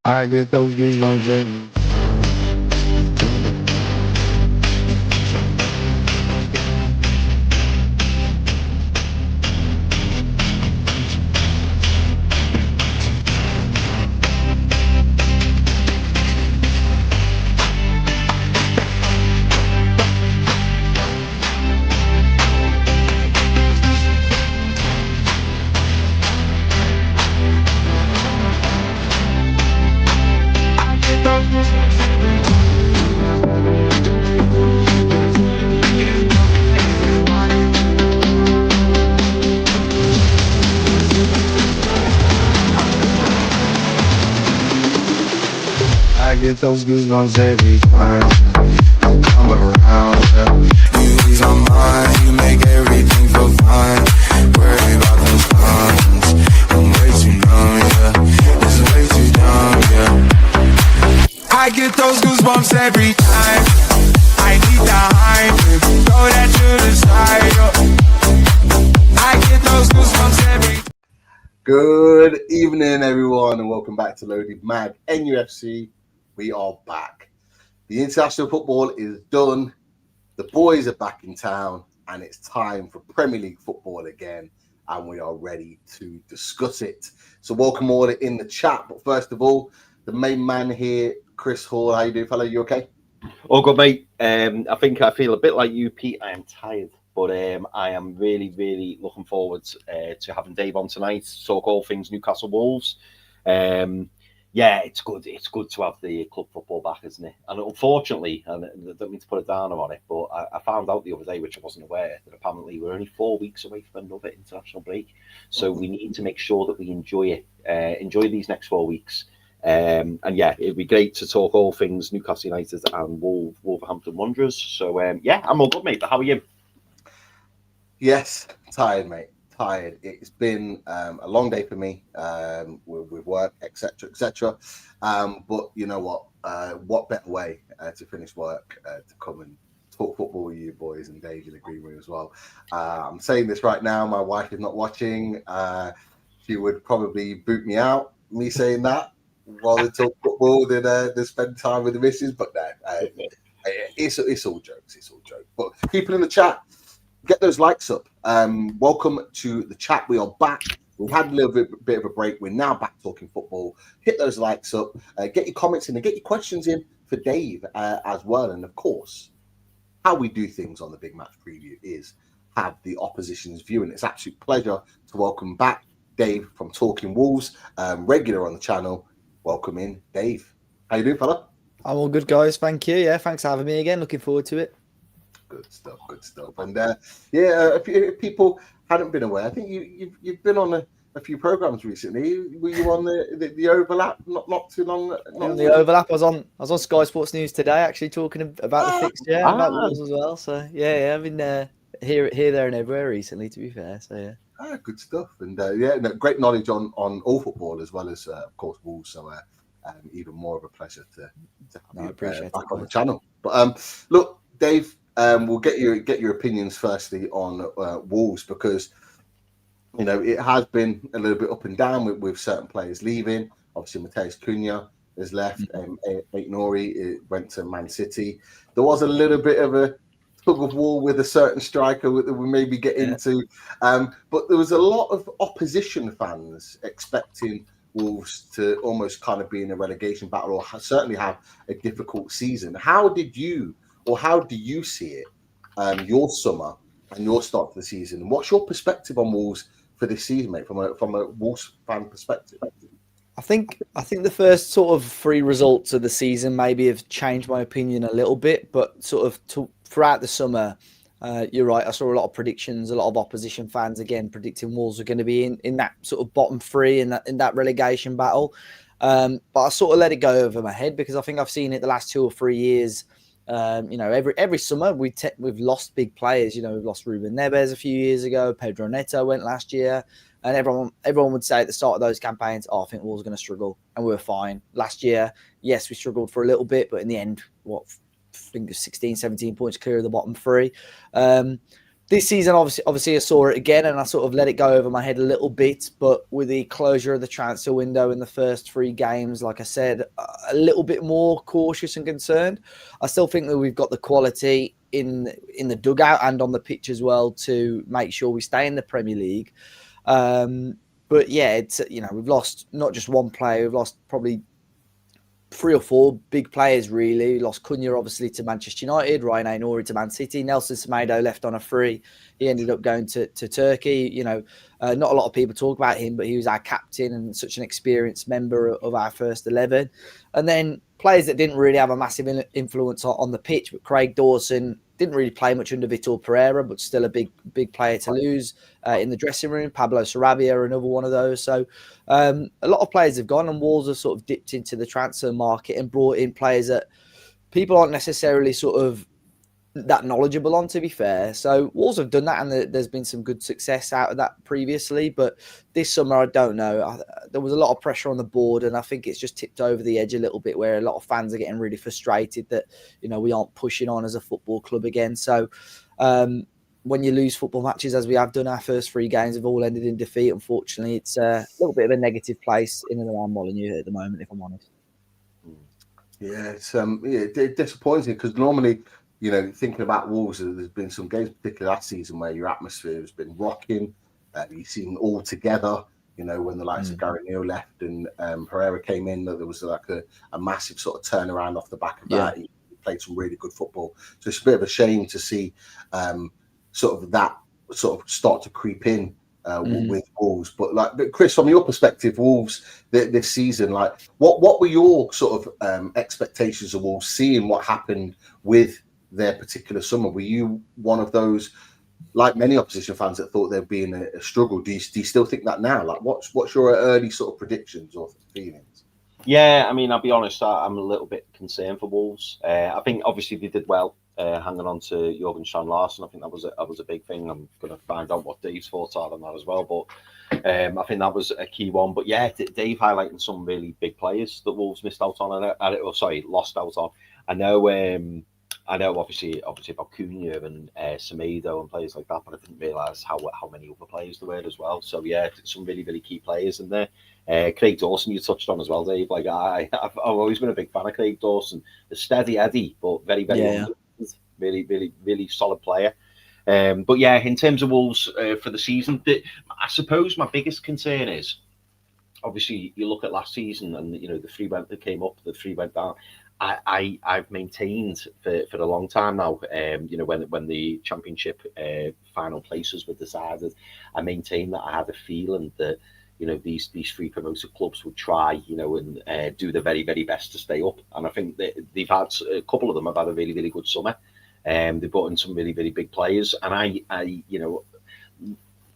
I get those goosebumps every I get those goosebumps every time you come around. You ease my mind, you make everything feel fine. Worry about those cons, I'm way too numb, yeah. It's way too dumb, yeah. I get those goosebumps every time. I need the hype, throw that to the side, I get those goosebumps every. Good evening, everyone, and welcome back to Loaded Mag NUFC. We are back. The international football is done. The boys are back in town, and it's time for Premier League football again, and we are ready to discuss it. So welcome all in the chat. But first of all, the main man here, Chris Hall. How you doing, fella? You okay? Oh, good, mate. I think I feel a bit like you, Pete. I am tired, but I am really, really looking forward to having Dave on tonight to talk all things Newcastle Wolves. Yeah, it's good. It's good to have the club football back, isn't it? And unfortunately, and I don't mean to put a downer on it, but I found out the other day, which I wasn't aware, that apparently we're only 4 weeks away from another international break. So we need to make sure that we enjoy it, enjoy these next 4 weeks. And yeah, it'd be great to talk all things Newcastle United and Wolverhampton Wanderers. So yeah, I'm all good, mate. But how are you? Yes, tired, mate. Tired. It's been a long day for me with work, etc., etc. But you know what better way to finish work to come and talk football with you boys, and Dave in the green room as well. I'm saying this right now. My wife is not watching. She would probably boot me out. Me saying that rather talk football than spend time with the missus. But no, it's all jokes. It's all jokes. But people in the chat, get those likes up. Welcome to the chat. We are back. We've had a little bit of a break. We're now back talking football. Hit those likes up. Get your comments in and get your questions in for Dave as well. And of course, how we do things on the Big Match Preview is have the opposition's view. And it's an absolute pleasure to welcome back Dave from Talking Wolves, regular on the channel. Welcome in, Dave. How you doing, fella? I'm all good, guys. Thank you. Yeah, thanks for having me again. Looking forward to it. Good stuff, good stuff. And if people hadn't been aware, I think you've been on a few programs recently. Were you on the overlap not too long? On the overlap, I was on Sky Sports News today, actually talking about the fixture, about Wolves as well. So yeah, I've been here, there, and everywhere recently. To be fair, so yeah. Good stuff. And great knowledge on all football as well as of course Wolves. So even more of a pleasure to have you back on the channel. But look, Dave. We'll get your opinions firstly on Wolves, because you know it has been a little bit up and down with certain players leaving. Obviously, Mateus Cunha has left, and Aït-Nouri went to Man City. There was a little bit of a tug of war with a certain striker that we maybe get into, but there was a lot of opposition fans expecting Wolves to almost kind of be in a relegation battle, or certainly have a difficult season. How do you see it, your summer and your start to the season? What's your perspective on Wolves for this season, mate, from a Wolves fan perspective? I think the first sort of 3 results of the season maybe have changed my opinion a little bit, but sort of throughout the summer, you're right. I saw a lot of predictions, a lot of opposition fans again predicting Wolves are going to be in that sort of bottom 3 in that relegation battle. But I sort of let it go over my head, because I think I've seen it the last 2 or 3 years. Every summer we've lost big players. You know, we've lost Ruben Neves a few years ago. Pedro Neto went last year, and everyone would say at the start of those campaigns, "Oh, I think Wolves are going to struggle," and we were fine last year. Yes, we struggled for a little bit, but in the end, I think it was 16, 17 points clear of the bottom 3. this season, obviously, I saw it again, and I sort of let it go over my head a little bit. But with the closure of the transfer window in the first 3 games, like I said, a little bit more cautious and concerned. I still think that we've got the quality in the dugout and on the pitch as well to make sure we stay in the Premier League. But yeah, it's we've lost not just one player, we've lost probably 3 or 4 big players, really. We lost Cunha, obviously, to Manchester United, Ryan Aïnouri to Man City, Nelson Semedo left on a free. He ended up going to Turkey. Not a lot of people talk about him, but he was our captain and such an experienced member of our first 11. And then players that didn't really have a massive influence on the pitch, but Craig Dawson didn't really play much under Vitor Pereira, but still a big player to lose in the dressing room. Pablo Sarabia, another one of those. So a lot of players have gone, and Wolves have sort of dipped into the transfer market and brought in players that people aren't necessarily sort of that knowledgeable on, to be fair. So Wolves have done that, and there's been some good success out of that previously. But this summer, I don't know. There was a lot of pressure on the board, and I think it's just tipped over the edge a little bit, where a lot of fans are getting really frustrated that we aren't pushing on as a football club again. So when you lose football matches, as we have done, our first 3 games have all ended in defeat. Unfortunately, it's a little bit of a negative place in and around Molineux at the moment, if I'm honest. Yeah, it's disappointing because normally, thinking about Wolves, there's been some games, particularly last season, where your atmosphere has been rocking. You've seen all together. When the likes of Gary Neal left and Pereira came in, there was like a massive sort of turnaround off the back of that. He played some really good football. So it's a bit of a shame to see sort of that sort of start to creep in with Wolves. But Chris, from your perspective, Wolves this season, what were your sort of expectations of Wolves, seeing what happened with their particular summer? Were you one of those, like many opposition fans, that thought there'd been a struggle? Do you still think that now? What's your early sort of predictions or feelings? Yeah, I mean, I'll be honest, I'm a little bit concerned for Wolves. I think obviously they did well hanging on to Jurgen Strand Larsen. I think that was a big thing. I'm going to find out what Dave's thoughts are on that as well. But I think that was a key one. But yeah, Dave highlighting some really big players that Wolves missed out on, lost out on. I know obviously about Cunha and Semedo and players like that, but I didn't realise how many other players there were as well. So yeah, some really, really key players in there. Craig Dawson you touched on as well, Dave. I've always been a big fan of Craig Dawson. A steady Eddie, but very, very really, really, really solid player. But yeah, in terms of Wolves for the season, I suppose my biggest concern is, obviously, you look at last season and the 3 came up, the 3 went down. I've maintained for a long time now, when the championship final places were decided, I maintained that I had a feeling that these 3 promoted clubs would try and do the very, very best to stay up. And I think that they've had a couple of them have had a really, really good summer. They brought in some really, really big players, and I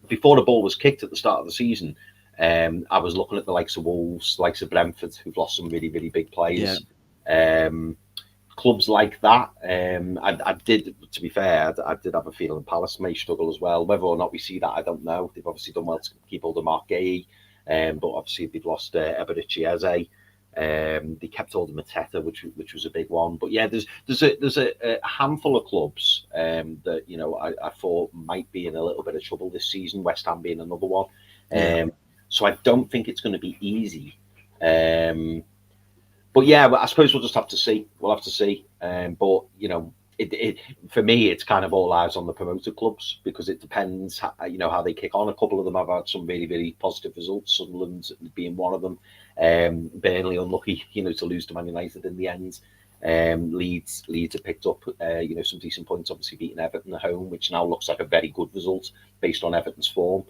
before the ball was kicked at the start of the season, I was looking at the likes of Wolves, the likes of Brentford, who've lost some really, really big players. Clubs like that, I did, to be fair, I did have a feeling Palace may struggle as well. Whether or not we see that, I don't know. They've obviously done well to keep hold of Mark Gay, but obviously they've lost Eberechi Eze. They kept hold of Mateta, which was a big one. But yeah, there's a handful of clubs that I thought might be in a little bit of trouble this season. West Ham being another one. So I don't think it's going to be easy. But yeah, I suppose we'll just have to see. We'll have to see. But it for me, it's kind of all eyes on the promoted clubs, because it depends how they kick on. A couple of them have had some really, really positive results, Sunderland being one of them. Burnley unlucky to lose to Man United in the end. Leeds have picked up some decent points, obviously beating Everton at home, which now looks like a very good result based on Everton's form.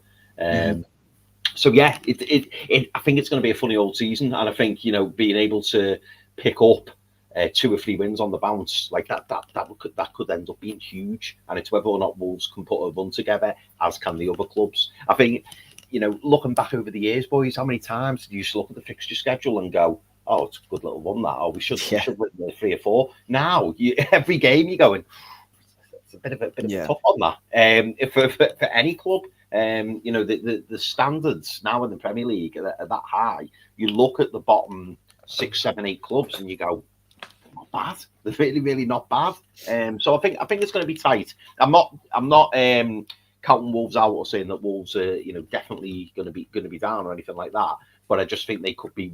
So yeah, I think it's going to be a funny old season, and I think being able to pick up 2 or 3 wins on the bounce like that could end up being huge. And it's whether or not Wolves can put a run together, as can the other clubs. I think looking back over the years, boys, how many times did you just look at the fixture schedule and go, "Oh, it's a good little run that. Oh, we should win the 3 or 4." Now every game you're going, it's a bit of a tough on that. For any club. The standards now in the Premier League are that high. You look at the bottom 6, 7, 8 clubs and you go, bad. They're really, really not bad. So I think it's going to be tight. I'm not counting Wolves out or saying that Wolves are definitely going to be down or anything like that. But I just think they could be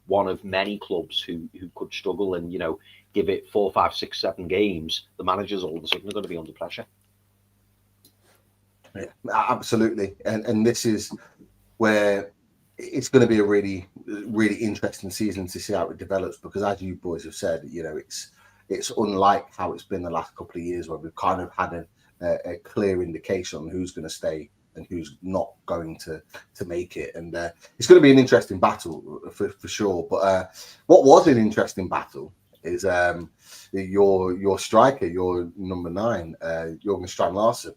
one of many clubs who could struggle and give it 4, 5, 6, 7 games. The managers all of a sudden are going to be under pressure. Yeah, absolutely, and this is where it's going to be a really, really interesting season to see how it develops, because as you boys have said, it's unlike how it's been the last couple of years, where we've kind of had a clear indication on who's going to stay and who's not going to make it, and it's going to be an interesting battle for sure. But what was an interesting battle is your striker, your number 9, Jürgen Strand Larsen.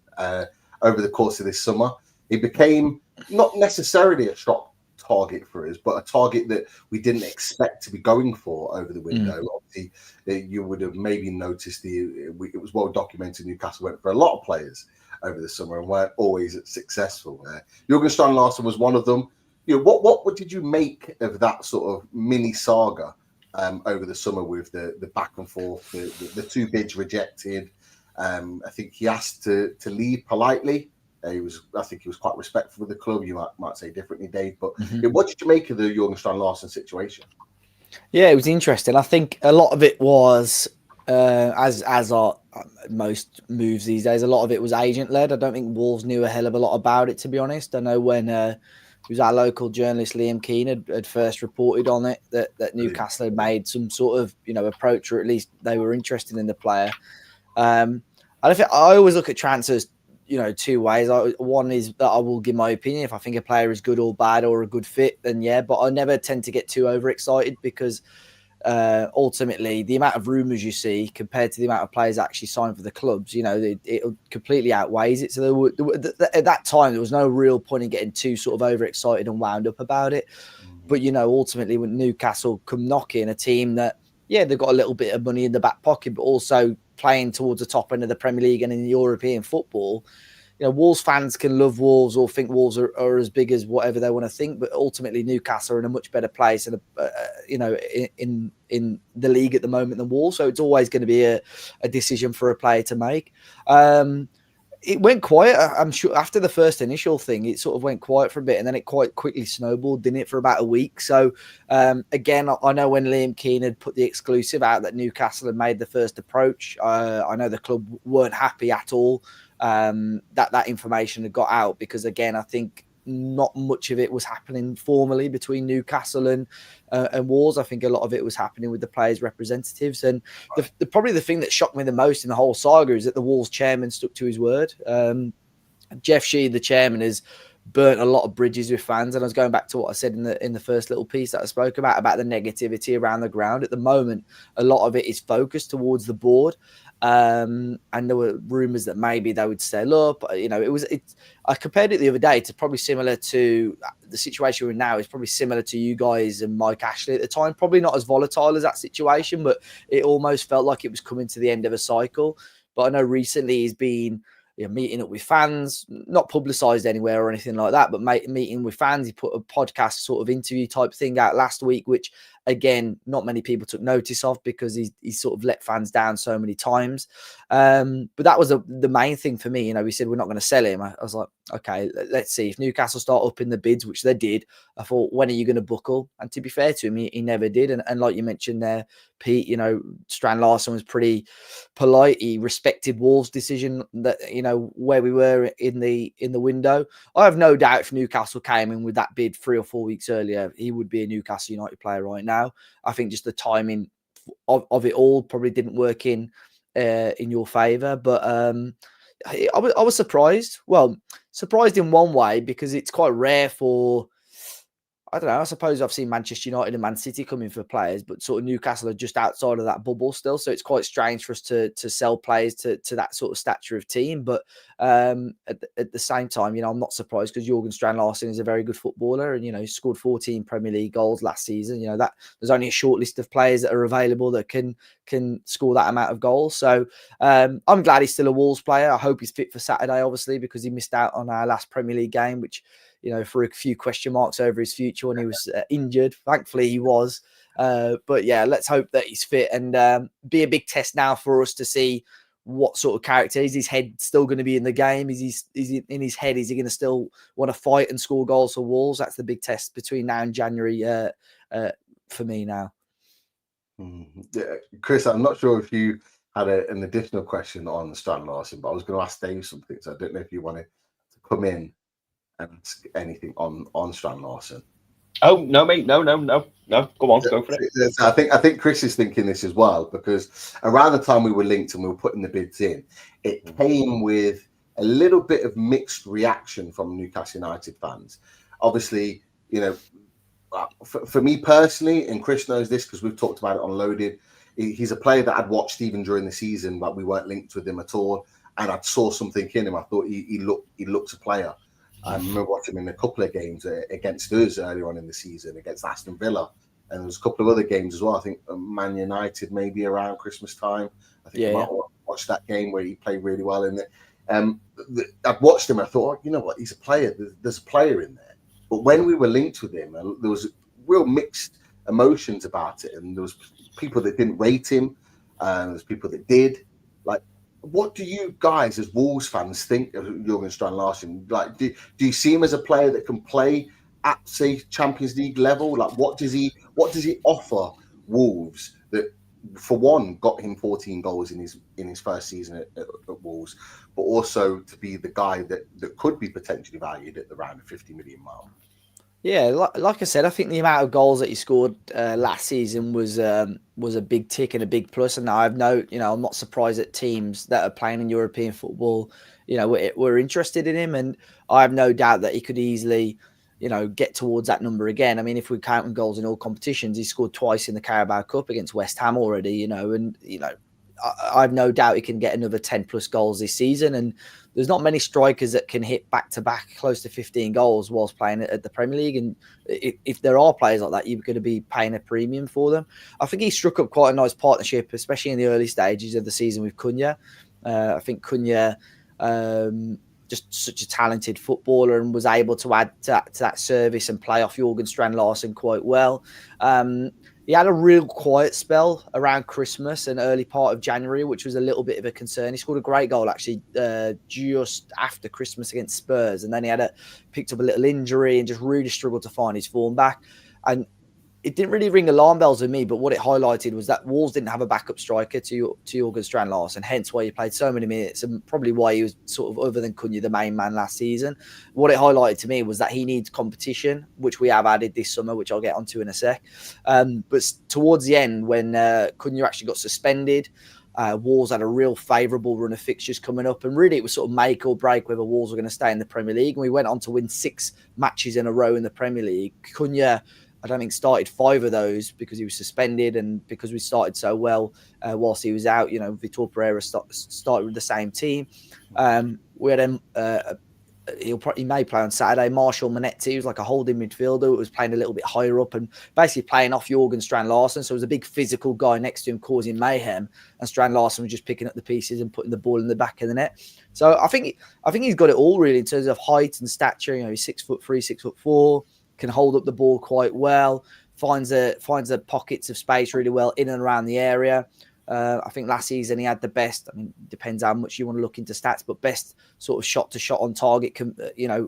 Over the course of this summer, he became not necessarily a shot target for us, but a target that we didn't expect to be going for over the window. Obviously, you would have maybe noticed it was well documented Newcastle went for a lot of players over the summer and weren't always successful. Jürgen Strand Larsen was one of them. What did you make of that sort of mini saga over the summer with the back and forth, the 2 bids rejected? I think he asked to leave politely. I think he was quite respectful of the club. You might say differently, Dave. But what did you make of the Jürgen Strand Larsen situation? Yeah, it was interesting. I think a lot of it was, as are most moves these days, a lot of it was agent led. I don't think Wolves knew a hell of a lot about it, to be honest. I know when it was our local journalist Liam Keane had first reported on it that Newcastle had made some sort of approach, or at least they were interested in the player. I always look at transfers, 2 ways. One is that I will give my opinion. If I think a player is good or bad or a good fit, then yeah. But I never tend to get too overexcited, because ultimately the amount of rumours you see compared to the amount of players actually signed for the clubs, it completely outweighs it. So at that time, there was no real point in getting too sort of overexcited and wound up about it. But, ultimately when Newcastle come knocking, a team that, yeah, they've got a little bit of money in the back pocket, but also playing towards the top end of the Premier League and in European football. Wolves fans can love Wolves or think Wolves are as big as whatever they want to think, but ultimately Newcastle are in a much better place and in the league at the moment than Wolves. So it's always going to be a decision for a player to make. It went quiet. I'm sure after the first initial thing, it sort of went quiet for a bit, and then it quite quickly snowballed, didn't it, for about a week. So again, I know when Liam Keane had put the exclusive out that Newcastle had made the first approach, I know the club weren't happy at all that information had got out, because again, I think not much of it was happening formally between Newcastle and Wolves. I think a lot of it was happening with the players' representatives. And probably the thing that shocked me the most in the whole saga is that the Wolves chairman stuck to his word. Jeff Shee, the chairman, has burnt a lot of bridges with fans. And I was going back to what I said in the first little piece that I spoke about the negativity around the ground. At the moment, a lot of it is focused towards the board. And there were rumours that maybe they would sell up. I compared it the other day to probably similar to the situation we're in now. Is probably similar to you guys and Mike Ashley at the time. Probably not as volatile as that situation, but it almost felt like it was coming to the end of a cycle. But I know recently he's been meeting up with fans, not publicised anywhere or anything like that, but meeting with fans. He put a podcast sort of interview type thing out last week, which again, not many people took notice of because he's sort of let fans down so many times. But that was the main thing for me. We said we're not going to sell him. I was like, okay, let's see. If Newcastle start up in the bids, which they did, I thought, when are you going to buckle? And to be fair to him, he never did. And like you mentioned there, Pete, Strand Larsen was pretty polite. He respected Wolves' decision that, where we were in the window. I have no doubt if Newcastle came in with that bid 3 or 4 weeks earlier, he would be a Newcastle United player right now. I think just the timing of it all probably didn't work in your favour. But I was surprised. Well, surprised in one way, because it's quite rare for, I don't know, I suppose I've seen Manchester United and Man City coming for players, but sort of Newcastle are just outside of that bubble still. So it's quite strange for us to sell players to that sort of stature of team. But at the same time, I'm not surprised, because Jürgen Strand Larsen is a very good footballer, and, he scored 14 Premier League goals last season. That there's only a short list of players that are available that can score that amount of goals. So I'm glad he's still a Wolves player. I hope he's fit for Saturday, obviously, because he missed out on our last Premier League game, which, for a few question marks over his future when he was injured. Thankfully, he was. But yeah, let's hope that he's fit and be a big test now for us to see what sort of character is his head still going to be in the game. Is he in his head? Is he going to still want to fight and score goals for Wolves? That's the big test between now and January for me now. Yeah, Chris, I'm not sure if you had an additional question on Strand Larsen, but I was going to ask Dave something, so I don't know if you wanted to come in and ask anything on Strand Larsen. Oh no, mate, no. Go on, go for it. I think Chris is thinking this as well, because around the time we were linked and we were putting the bids in, it came with a little bit of mixed reaction from Newcastle United fans. Obviously, you know, for me personally, and Chris knows this because we've talked about it on Loaded, he's a player that I'd watched even during the season, but we weren't linked with him at all, and I saw something in him. I thought he looked a player. I remember watching him in a couple of games against us earlier on in the season, against Aston Villa, and there was a couple of other games as well. I think Man United maybe around Christmas time. I think I might watch that game where he played really well in it. I've watched him. I thought, you know what, he's a player. There's a player in there. But when we were linked with him, there was real mixed emotions about it, and there was people that didn't rate him, and there's people that did. Like, what do you guys as Wolves fans think of Jurgen Strand Larsen? Like, do you see him as a player that can play at, say, Champions League level? Like, what does he offer Wolves that, for one, got him 14 goals in his first season at Wolves, but also to be the guy that could be potentially valued at around the 50 million mark? Yeah, like I said, I think the amount of goals that he scored last season was a big tick and a big plus. And I'm not surprised that teams that are playing in European football, were interested in him. And I have no doubt that he could easily, get towards that number again. I mean, if we're counting goals in all competitions, he scored twice in the Carabao Cup against West Ham already. I have no doubt he can get another 10 plus goals this season. And there's not many strikers that can hit back to back close to 15 goals whilst playing at the Premier League. And if there are players like that, you're going to be paying a premium for them. I think he struck up quite a nice partnership, especially in the early stages of the season with Cunha. I think Cunha, just such a talented footballer, and was able to add to that service and play off Jurgen Strand Larsen quite well. He had a real quiet spell around Christmas and early part of January, which was a little bit of a concern. He scored a great goal, actually, just after Christmas against Spurs. And then he picked up a little injury and just really struggled to find his form back. And it didn't really ring alarm bells with me, but what it highlighted was that Wolves didn't have a backup striker to Jurgen Strand Larsen, hence why he played so many minutes, and probably why he was sort of, other than Cunha, the main man last season. What it highlighted to me was that he needs competition, which we have added this summer, which I'll get onto in a sec. But towards the end, when Cunha actually got suspended, Wolves had a real favourable run of fixtures coming up, and really it was sort of make or break whether Wolves were going to stay in the Premier League. And we went on to win 6 matches in a row in the Premier League. Cunha, I don't think, started 5 of those because he was suspended, and because we started so well whilst he was out. Vitor Pereira started with the same team. We had him. He may play on Saturday. Marshall Monetti, who's like a holding midfielder, who was playing a little bit higher up and basically playing off Jurgen Strand Larsen. So it was a big physical guy next to him causing mayhem, and Strand Larsen was just picking up the pieces and putting the ball in the back of the net. So I think he's got it all really in terms of height and stature. He's 6'3", 6'4". Can hold up the ball quite well, finds the pockets of space really well in and around the area. I think last season he had the best, depends how much you want to look into stats, but best sort of shot to shot on target,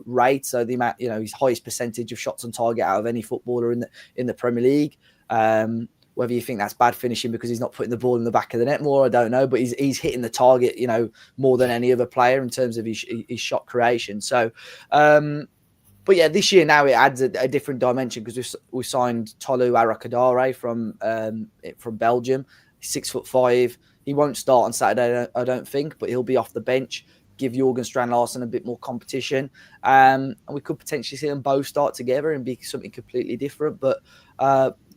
rate. So the amount, his highest percentage of shots on target out of any footballer in the Premier League. Whether you think that's bad finishing because he's not putting the ball in the back of the net more, I don't know, but he's hitting the target, more than any other player in terms of his shot creation. So, but yeah, this year now it adds a different dimension because we signed Tolu Arakadare from Belgium. He's 6'5". He won't start on Saturday, I don't think, but he'll be off the bench. Give Jurgen Strand Larsen a bit more competition, and we could potentially see them both start together and be something completely different. But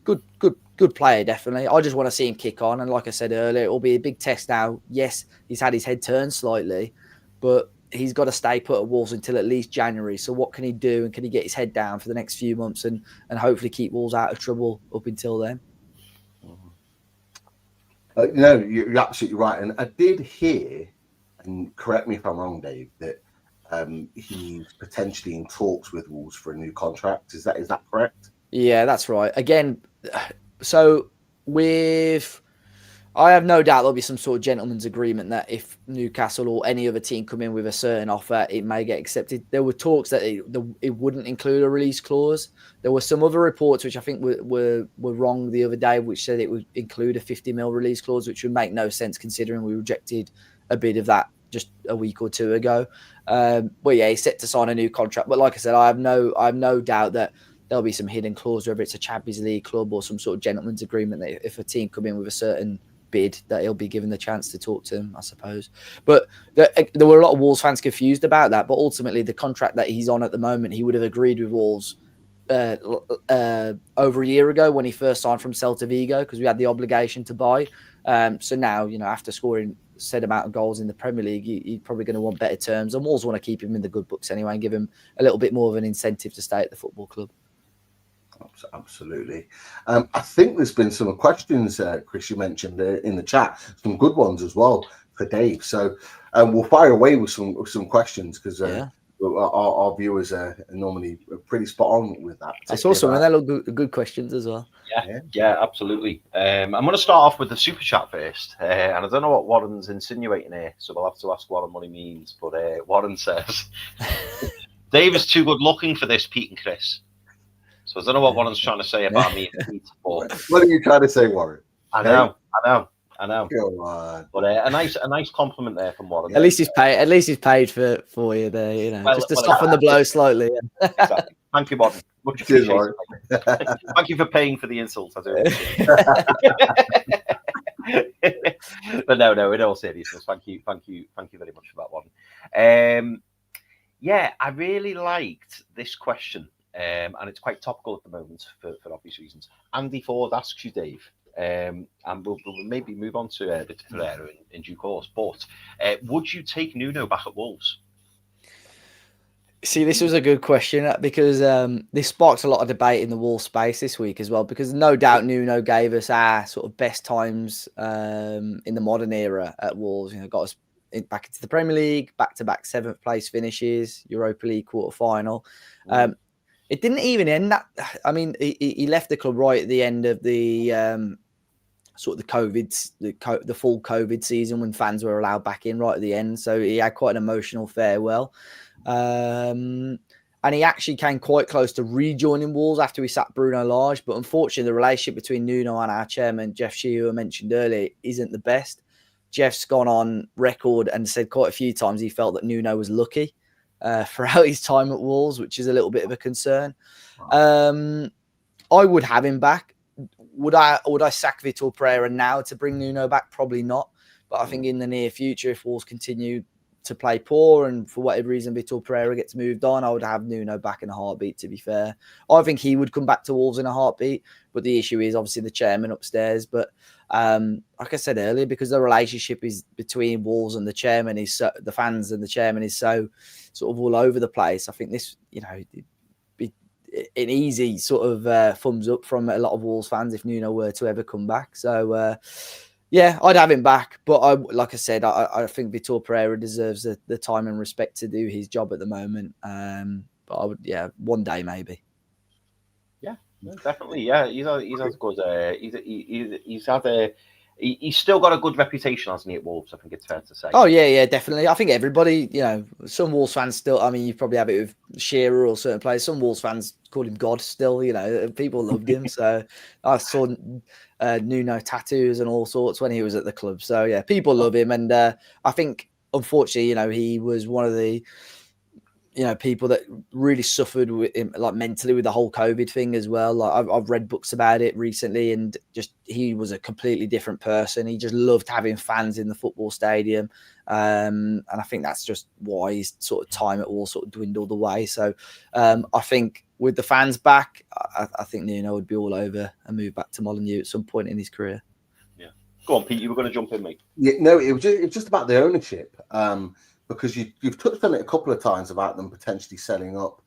good player, definitely. I just want to see him kick on, and like I said earlier, it will be a big test now. Yes, he's had his head turned slightly, but he's got to stay put at Wolves until at least January. So what can he do, and can he get his head down for the next few months and hopefully keep Wolves out of trouble up until then? You're absolutely right. And I did hear, and correct me if I'm wrong, Dave, that he's potentially in talks with Wolves for a new contract. Is that correct? Yeah, that's right. Again, So with, I have no doubt there'll be some sort of gentleman's agreement that if Newcastle or any other team come in with a certain offer, it may get accepted. There were talks that it wouldn't include a release clause. There were some other reports which I think were wrong the other day, which said it would include a 50 mil release clause, which would make no sense considering we rejected a bid of that just a week or two ago. But yeah, he's set to sign a new contract. But like I said, I have no doubt that there'll be some hidden clause, whether it's a Champions League club or some sort of gentleman's agreement that if a team come in with a certain bid, that he'll be given the chance to talk to him, I suppose. But there were a lot of Wolves fans confused about that. But ultimately, the contract that he's on at the moment, he would have agreed with Wolves over a year ago when he first signed from Celta Vigo, because we had the obligation to buy. So now, after scoring said amount of goals in the Premier League, he's probably going to want better terms. And Wolves want to keep him in the good books anyway and give him a little bit more of an incentive to stay at the football club. Absolutely. I think there's been some questions, Chris, you mentioned in the chat, some good ones as well for Dave. So we'll fire away with some questions because our viewers are normally pretty spot on with that. I saw some of them. They look good questions as well. Yeah, absolutely. I'm going to start off with the super chat first, and I don't know what Warren's insinuating here, so we'll have to ask Warren what he means. But Warren says, "Dave is too good looking for this, Pete and Chris." So I don't know what Warren's trying to say about me and Pete. But what are you trying to say, Warren? I know. Come on. But a nice compliment there from Warren. At least he's paid for you there, just to soften the blow slightly. Exactly. Thank you, Warren. Much appreciated. Thank you for paying for the insult. I do appreciate. But no, in all seriousness, thank you very much for that one. I really liked this question. And it's quite topical at the moment for obvious reasons. Andy Ford asks you, Dave, and we'll maybe move on to Vitor Pereira in due course, but would you take Nuno back at Wolves? See, this was a good question because this sparked a lot of debate in the Wolves space this week as well, because no doubt Nuno gave us our sort of best times in the modern era at Wolves. Got us back into the Premier League, back-to-back 7th place finishes, Europa League quarter-final. It didn't even end that. I mean, he left the club right at the end of the sort of the full COVID season when fans were allowed back in right at the end. So he had quite an emotional farewell. And he actually came quite close to rejoining Wolves after we sacked Bruno Lage. But unfortunately, the relationship between Nuno and our chairman, Jeff Shee, who I mentioned earlier, isn't the best. Jeff's gone on record and said quite a few times he felt that Nuno was lucky throughout his time at Wolves, which is a little bit of a concern. I would have him back. Would I sack Vitor Pereira now to bring Nuno back? Probably not. But I think in the near future, if Wolves continue to play poor and for whatever reason Vitor Pereira gets moved on, I would have Nuno back in a heartbeat, to be fair. I think he would come back to Wolves in a heartbeat. But the issue is obviously the chairman upstairs. But like I said earlier, because the relationship is between Wolves and the chairman is so, the fans and the chairman is so sort of all over the place. I think this, be an easy sort of thumbs up from a lot of Wolves fans if Nuno were to ever come back. So I'd have him back. But like I said, I think Vitor Pereira deserves the time and respect to do his job at the moment. But I would, one day maybe. Definitely, he's had good. He's still got a good reputation, hasn't he, at Wolves? I think it's fair to say. Oh yeah, definitely. I think everybody, some Wolves fans still. I mean, you probably have it with Shearer or certain players. Some Wolves fans call him God still. People loved him. So I saw Nuno tattoos and all sorts when he was at the club. So yeah, people love him, and I think unfortunately, he was one of the people that really suffered with him, like mentally, with the whole COVID thing as well. Like I've read books about it recently, and just he was a completely different person. He just loved having fans in the football stadium, and I think that's just why his sort of time at Wolves sort of dwindled away. So I think with the fans back, I think Nuno would be all over and move back to Molineux at some point in his career. Yeah, go on, Pete. You were going to jump in, mate. Yeah, no, it was just about the ownership. Because you've touched on it a couple of times about them potentially selling up.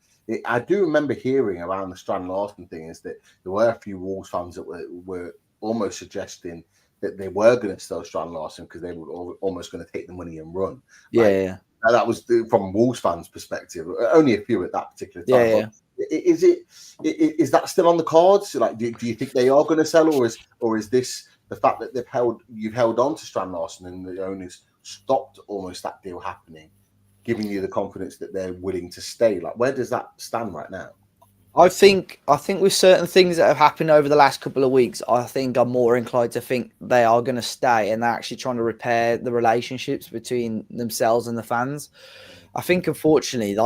I do remember hearing around the Strand Larsen thing is that there were a few Wolves fans that were almost suggesting that they were going to sell Strand Larsen because they were almost going to take the money and run. Yeah. that was from Wolves fans' perspective. Only a few at that particular time. Yeah, But is that still on the cards? Like, do you think they are going to sell, or is this the fact that you've held on to Strand Larsen and the owners stopped almost that deal happening, giving you the confidence that they're willing to stay? Like, where does that stand right now? I think with certain things that have happened over the last couple of weeks, I think I'm more inclined to think they are going to stay, and they're actually trying to repair the relationships between themselves and the fans. I think, unfortunately,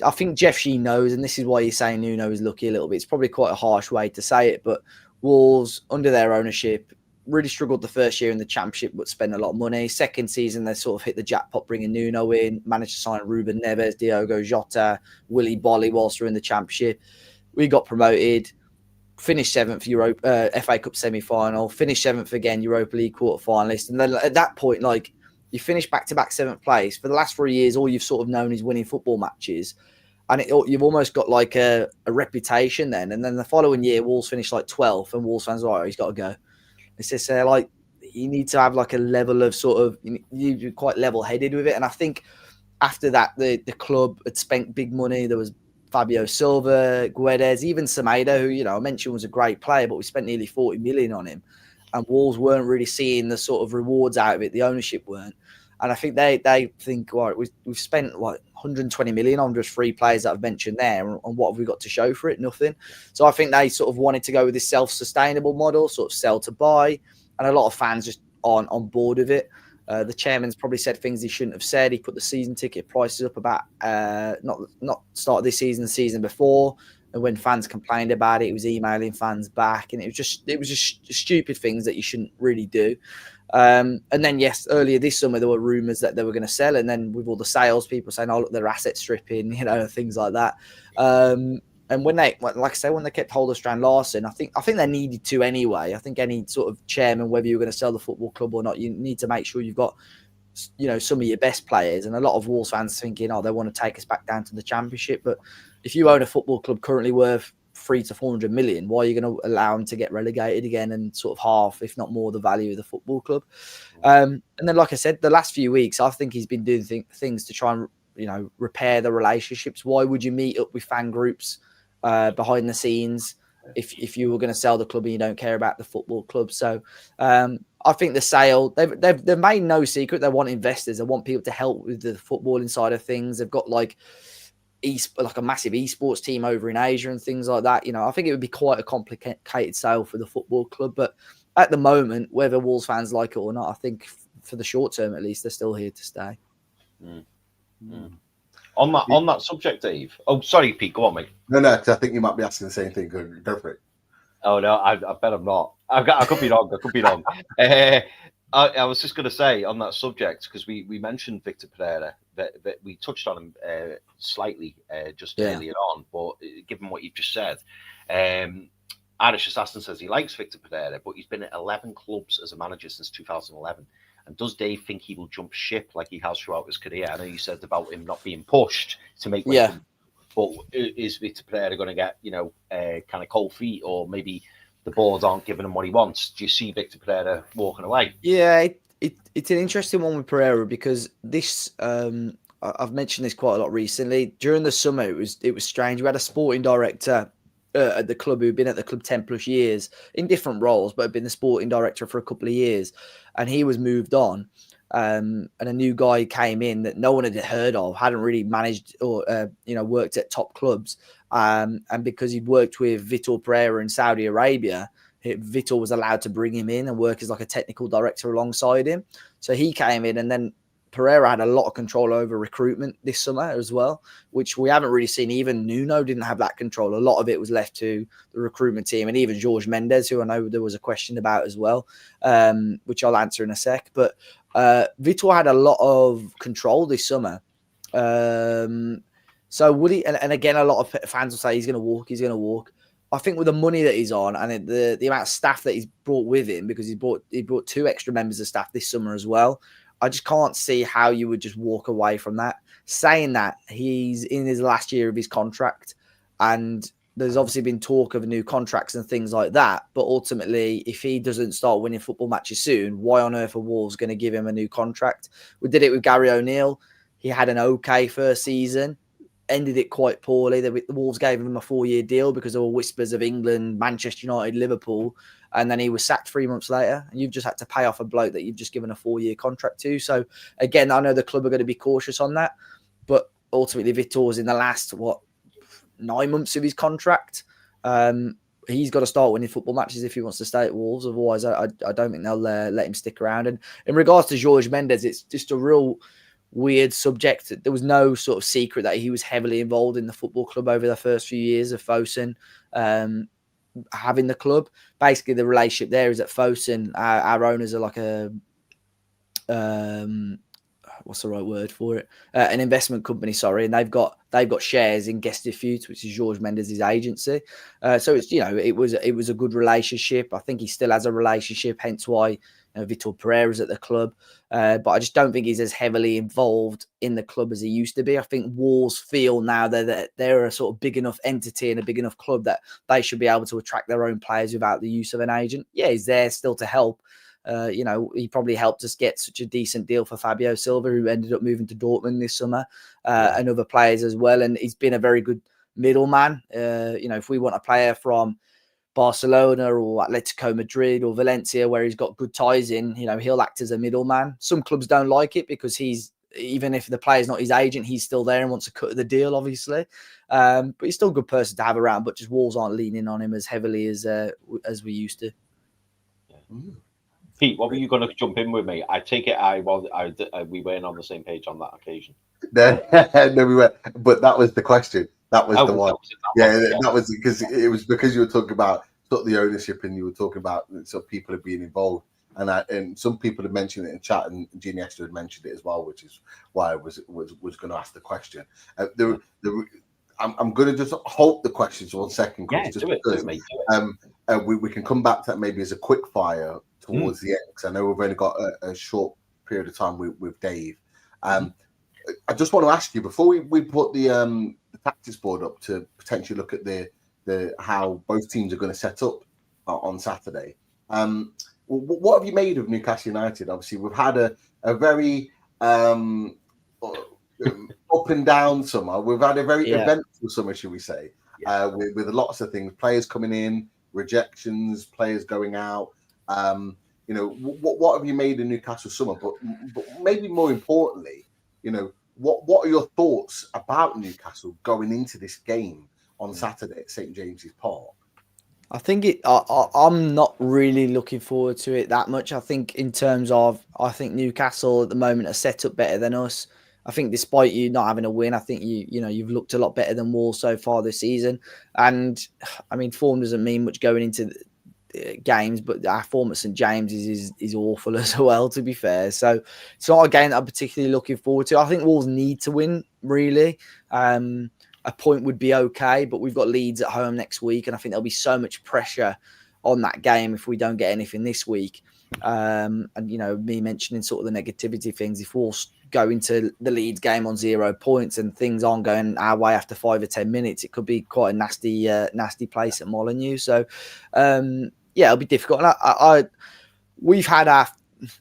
I think Jeff Sheen knows, and this is why he's saying Nuno is lucky a little bit. It's probably quite a harsh way to say it, but Wolves, under their ownership, really struggled the first year in the Championship, but spent a lot of money. Second season, they sort of hit the jackpot, bringing Nuno in, managed to sign Ruben Neves, Diogo Jota, Willy Bolly whilst we're in the Championship. We got promoted, finished 7th FA Cup semi-final, finished 7th again, Europa League quarter-finalist. And then at that point, like, you finish back-to-back 7th place. For the last 3 years, all you've sort of known is winning football matches. And you've almost got like a reputation then. And then the following year, Wolves finished like 12th, and Wolves fans are like, oh, he's got to go. It's just like, you need to have like a level of sort of, you're quite level-headed with it. And I think after that, the club had spent big money. There was Fabio Silva, Guedes, even Semedo, who, I mentioned was a great player, but we spent nearly 40 million on him. And Wolves weren't really seeing the sort of rewards out of it. The ownership weren't. And I think they think, right, we've spent 120 million on just 3 players that I've mentioned there. And what have we got to show for it? Nothing. So I think they sort of wanted to go with this self-sustainable model, sort of sell to buy. And a lot of fans just aren't on board with it. The chairman's probably said things he shouldn't have said. He put the season ticket prices up about not start of this season, the season before. And when fans complained about it, he was emailing fans back. And it was just stupid things that you shouldn't really do. And then, yes, earlier this summer, there were rumours that they were going to sell. And then with all the sales people saying, oh, look, they're asset stripping, things like that. And when they kept hold of Strand Larsen, I think they needed to anyway. I think any sort of chairman, whether you're going to sell the football club or not, you need to make sure you've got, some of your best players. And a lot of Wolves fans thinking, oh, they want to take us back down to the Championship. But if you own a football club currently worth 300 to 400 million, why are you going to allow them to get relegated again and sort of half, if not more, the value of the football club? And then, like I said, the last few weeks, I think he's been doing things to try and, repair the relationships. Why would you meet up with fan groups behind the scenes if you were going to sell the club and you don't care about the football club? So I think the sale, they've made no secret. They want investors. They want people to help with the footballing side of things. They've got like a massive esports team over in Asia and things like that. I think it would be quite a complicated sale for the football club. But at the moment, whether Wolves fans like it or not, I think for the short term at least, they're still here to stay. On that subject, Dave. Oh, sorry, Pete. Go on, mate. No, I think you might be asking the same thing. Go for it. Oh no, I bet I'm not. I could be wrong. I was just going to say on that subject, because we mentioned Victor Pereira, that we touched on him slightly earlier on, but given what you've just said, Irish Assassin says he likes Victor Pereira, but he's been at 11 clubs as a manager since 2011. And does Dave think he will jump ship like he has throughout his career? I know you said about him not being pushed to make way. But is Victor Pereira going to get, kind of cold feet, or maybe the board aren't giving him what he wants? Do you see Victor Pereira walking away? Yeah, it's an interesting one with Pereira, because this I've mentioned this quite a lot recently. During the summer, it was strange. We had a sporting director at the club who'd been at the club 10 plus years in different roles, but had been the sporting director for a couple of years, and he was moved on. And a new guy came in that no one had heard of, hadn't really managed or worked at top clubs. And because he'd worked with Vitor Pereira in Saudi Arabia, Vitor was allowed to bring him in and work as like a technical director alongside him. So he came in, and then Pereira had a lot of control over recruitment this summer as well, which we haven't really seen. Even Nuno didn't have that control. A lot of it was left to the recruitment team, and even Jorge Mendes, who I know there was a question about as well, which I'll answer in a sec. But Vitor had a lot of control this summer. So would he? And again, a lot of fans will say he's going to walk. He's going to walk. I think with the money that he's on and the amount of staff that he's brought with him, because he brought 2 extra members of staff this summer as well, I just can't see how you would just walk away from that. Saying that, he's in his last year of his contract, and there's obviously been talk of new contracts and things like that. But ultimately, if he doesn't start winning football matches soon, why on earth are Wolves going to give him a new contract? We did it with Gary O'Neill. He had an okay first season, ended it quite poorly. The Wolves gave him a 4-year deal because there were whispers of England, Manchester United, Liverpool, and then he was sacked 3 months later. And you've just had to pay off a bloke that you've just given a 4-year contract to. So again, I know the club are going to be cautious on that, but ultimately Vitor's in the last 9 months of his contract. He's got to start winning football matches if he wants to stay at Wolves. Otherwise, I don't think they'll let him stick around. And in regards to Jorge Mendes, it's just a real weird subject. There was no sort of secret that he was heavily involved in the football club over the first few years of Fosun having the club. Basically, the relationship there is that Fosun, our owners are like a what's the right word for it? An investment company, sorry, and they've got shares in Guest Foods, which is Jorge Mendes' agency. So it's it was a good relationship. I think he still has a relationship, hence why Vitor Pereira's at the club. But I just don't think he's as heavily involved in the club as he used to be. I think Wolves feel now that they're a sort of big enough entity and a big enough club that they should be able to attract their own players without the use of an agent. Yeah, he's there still to help. He probably helped us get such a decent deal for Fabio Silva, who ended up moving to Dortmund this summer, and other players as well. And he's been a very good middleman. If we want a player from Barcelona or Atletico Madrid or Valencia, where he's got good ties in, he'll act as a middleman. Some clubs don't like it because even if the player's not his agent, he's still there and wants to cut the deal, obviously. But he's still a good person to have around, but just Wolves aren't leaning on him as heavily as we used to. Yeah. Pete, what were you going to jump in with me? I take it we weren't on the same page on that occasion. No, we were, but that was the question. That was the one. That was because you were talking about sort of the ownership, and you were talking about sort of people being involved, and some people had mentioned it in chat, and Gene Esther had mentioned it as well, which is why I was going to ask the question. I'm going to just hold the questions 1 second, Chris, just because we can come back to that maybe as a quick fire towards the end, because I know we've only got a short period of time with Dave. I just want to ask you, before we put the tactics board up to potentially look at the how both teams are going to set up on Saturday, what have you made of Newcastle United? Obviously, we've had a very up and down summer. We've had a very eventful summer, should we say, with lots of things, players coming in, rejections, players going out. What have you made in Newcastle summer? But maybe more importantly, what are your thoughts about Newcastle going into this game on Saturday at St James's Park? I think I'm not really looking forward to it that much. I think in terms of, Newcastle at the moment are set up better than us. I think despite you not having a win, I think you've looked a lot better than Wolves so far this season. And I mean, form doesn't mean much going into games, but our form at St James's is awful as well, to be fair. So it's not a game that I'm particularly looking forward to. I think Wolves need to win, really. A point would be okay, but we've got Leeds at home next week, and I think there'll be so much pressure on that game if we don't get anything this week. And me mentioning sort of the negativity things, if Wolves go into the Leeds game on 0 points and things aren't going our way after 5 or 10 minutes, it could be quite a nasty place at Molineux. So it'll be difficult. And we've had our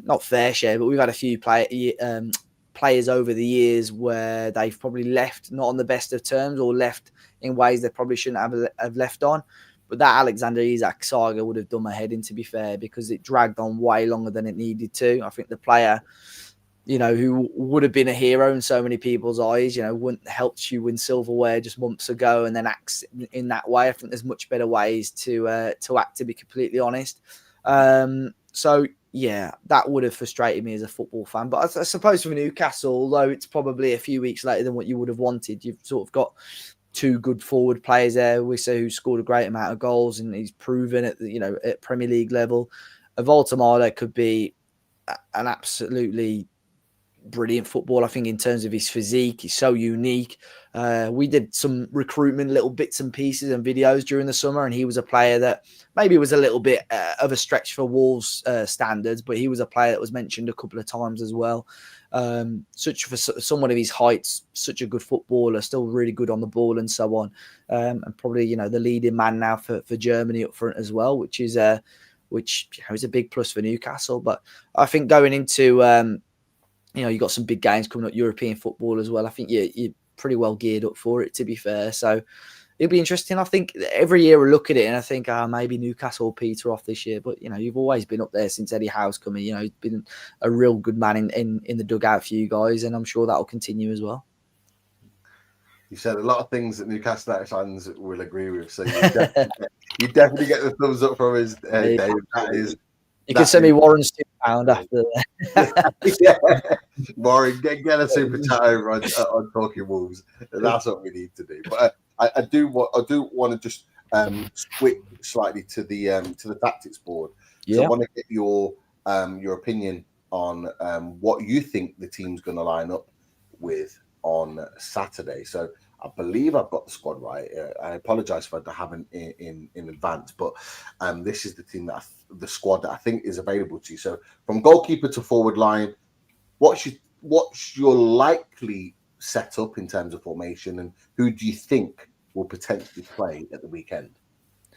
not fair share, but we've had a few players over the years where they've probably left not on the best of terms, or left in ways they probably shouldn't have left on. But that Alexander Isak saga would have done my head in, to be fair, because it dragged on way longer than it needed to. I think the player, who would have been a hero in so many people's eyes, wouldn't helped you win silverware just months ago and then acts in that way. I think there's much better ways to act, to be completely honest. So yeah, that would have frustrated me as a football fan. But I suppose for Newcastle, although it's probably a few weeks later than what you would have wanted, you've sort of got two good forward players there. Wissa, who scored a great amount of goals and he's proven at Premier League level. A Voltamada could be an absolutely brilliant football. I think in terms of his physique, he's so unique. We did some recruitment, little bits and pieces and videos during the summer, and he was a player that maybe was a little bit of a stretch for Wolves standards, but he was a player that was mentioned a couple of times as well. Such for someone of his heights, such a good footballer, still really good on the ball and so on, and probably the leading man now for Germany up front as well, which is a big plus for Newcastle. But I think going into you've got some big games coming up, European football as well. I think you're pretty well geared up for it, to be fair. So it'll be interesting. I think every year we look at it and I think, maybe Newcastle will peter off this year. But, you've always been up there since Eddie Howe's come in. He's been a real good man in the dugout for you guys, and I'm sure that will continue as well. You said a lot of things that Newcastle United fans will agree with. So you definitely get the thumbs up from us, Dave. That is... You can send me Warren's £2 after that. Yeah. Warren, get a super chat over on Talking Wolves. That's what we need to do. But I do want to just switch slightly to the tactics board. So I want to get your opinion on what you think the team's going to line up with on Saturday. So I believe I've got the squad right. I apologise if I haven't in advance, but this is the team the squad that I think is available to you. So from goalkeeper to forward line, what's your likely setup in terms of formation, and who do you think will potentially play at the weekend?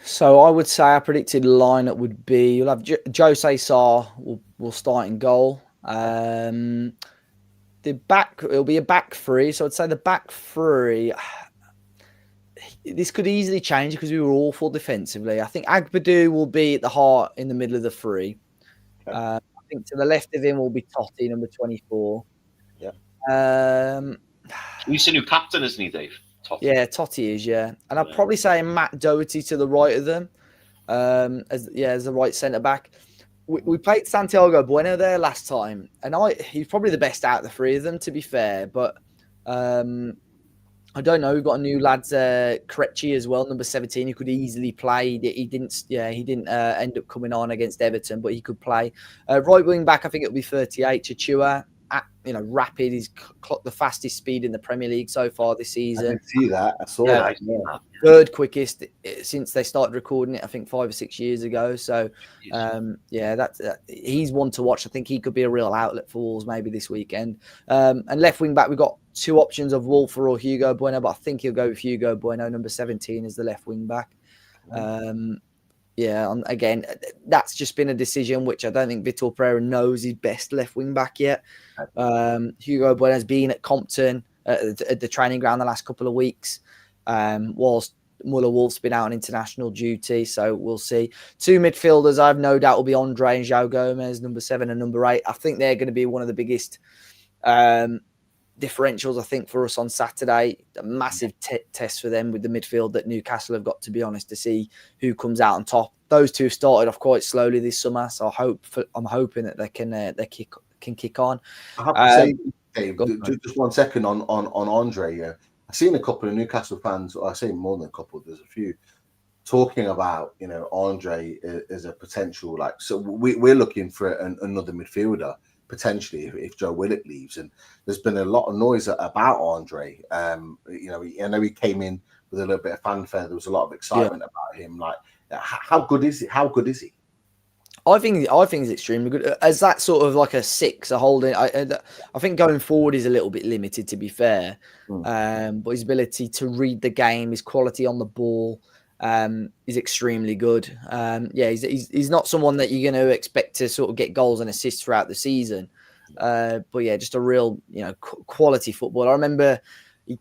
So I would say our predicted lineup would be, you'll have Jose Sarr will start in goal. It'll be a back three. So I'd say the back three, this could easily change because we were awful defensively. I think Agbadou will be at the heart in the middle of the three. Okay. I think to the left of him will be Totti, number 24. Yeah. He's the new captain, isn't he, Dave? Totti. Yeah, Totti is, yeah. And I'd probably say Matt Doherty to the right of them, as the right centre back. We played Santiago Bueno there last time, and he's probably the best out of the three of them, to be fair. But I don't know. We've got a new lad, Krejci as well, number 17, who could easily play. He didn't end up coming on against Everton, but he could play. Right wing back, I think it'll be 38, Chachua. Rapid. He's clocked the fastest speed in the Premier League so far this season. I didn't see that. I saw that. Yeah. Third quickest since they started recording it, I think 5 or 6 years ago. So, he's one to watch. I think he could be a real outlet for Wolves maybe this weekend. And left wing back, we've got two options of Wolfer or Hugo Bueno, but I think he'll go with Hugo Bueno, number 17, as the left wing back. Again, that's just been a decision which I don't think Vitor Pereira knows his best left wing back yet. Hugo Bueno has been at Compton at the training ground the last couple of weeks, whilst Muller Wolf's been out on international duty. So we'll see. Two midfielders, I have no doubt, will be Andre and João Gomez, number 7 and number 8. I think they're going to be one of the biggest differentials, I think, for us on Saturday. A massive test for them with the midfield that Newcastle have got, to be honest, to see who comes out on top. Those two started off quite slowly this summer, so I'm hoping that they can kick on. I have to say, Dave, just 1 second on Andre. Yeah, I've seen a couple of Newcastle fans. I say more than a couple. There's a few talking about Andre as a potential, like. So we're looking for another midfielder potentially if Joe Willock leaves, and there's been a lot of noise about Andre. I know he came in with a little bit of fanfare. There was a lot of excitement about him. Like, how good is he? I think he's extremely good as that sort of like a 6, a holding. I think going forward is a little bit limited, to be fair. But his ability to read the game, his quality on the ball, is extremely good. He's not someone that you're going to expect to sort of get goals and assists throughout the season. But just a real quality footballer. I remember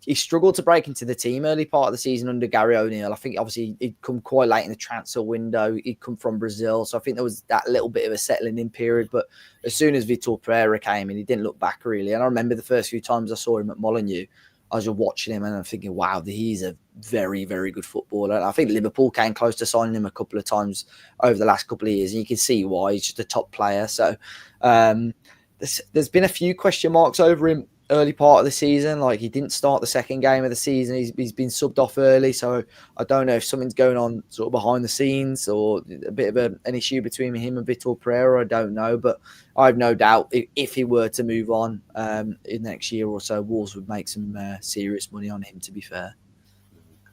he struggled to break into the team early part of the season under Gary O'Neill. I think obviously he'd come quite late in the transfer window. He'd come from Brazil, so I think there was that little bit of a settling in period. But as soon as Vitor Pereira came in, he didn't look back really. And I remember the first few times I saw him at Molineux, I was just watching him and I'm thinking, wow, he's a very, very good footballer. And I think Liverpool came close to signing him a couple of times over the last couple of years, and you can see why. He's just a top player. So there's been a few question marks over him early part of the season. Like, he didn't start the second game of the season. He's been subbed off early, so I don't know if something's going on sort of behind the scenes or a bit of an issue between him and Vitor Pereira. I don't know, but I have no doubt if he were to move on in the next year or so, Wolves would make some serious money on him, to be fair.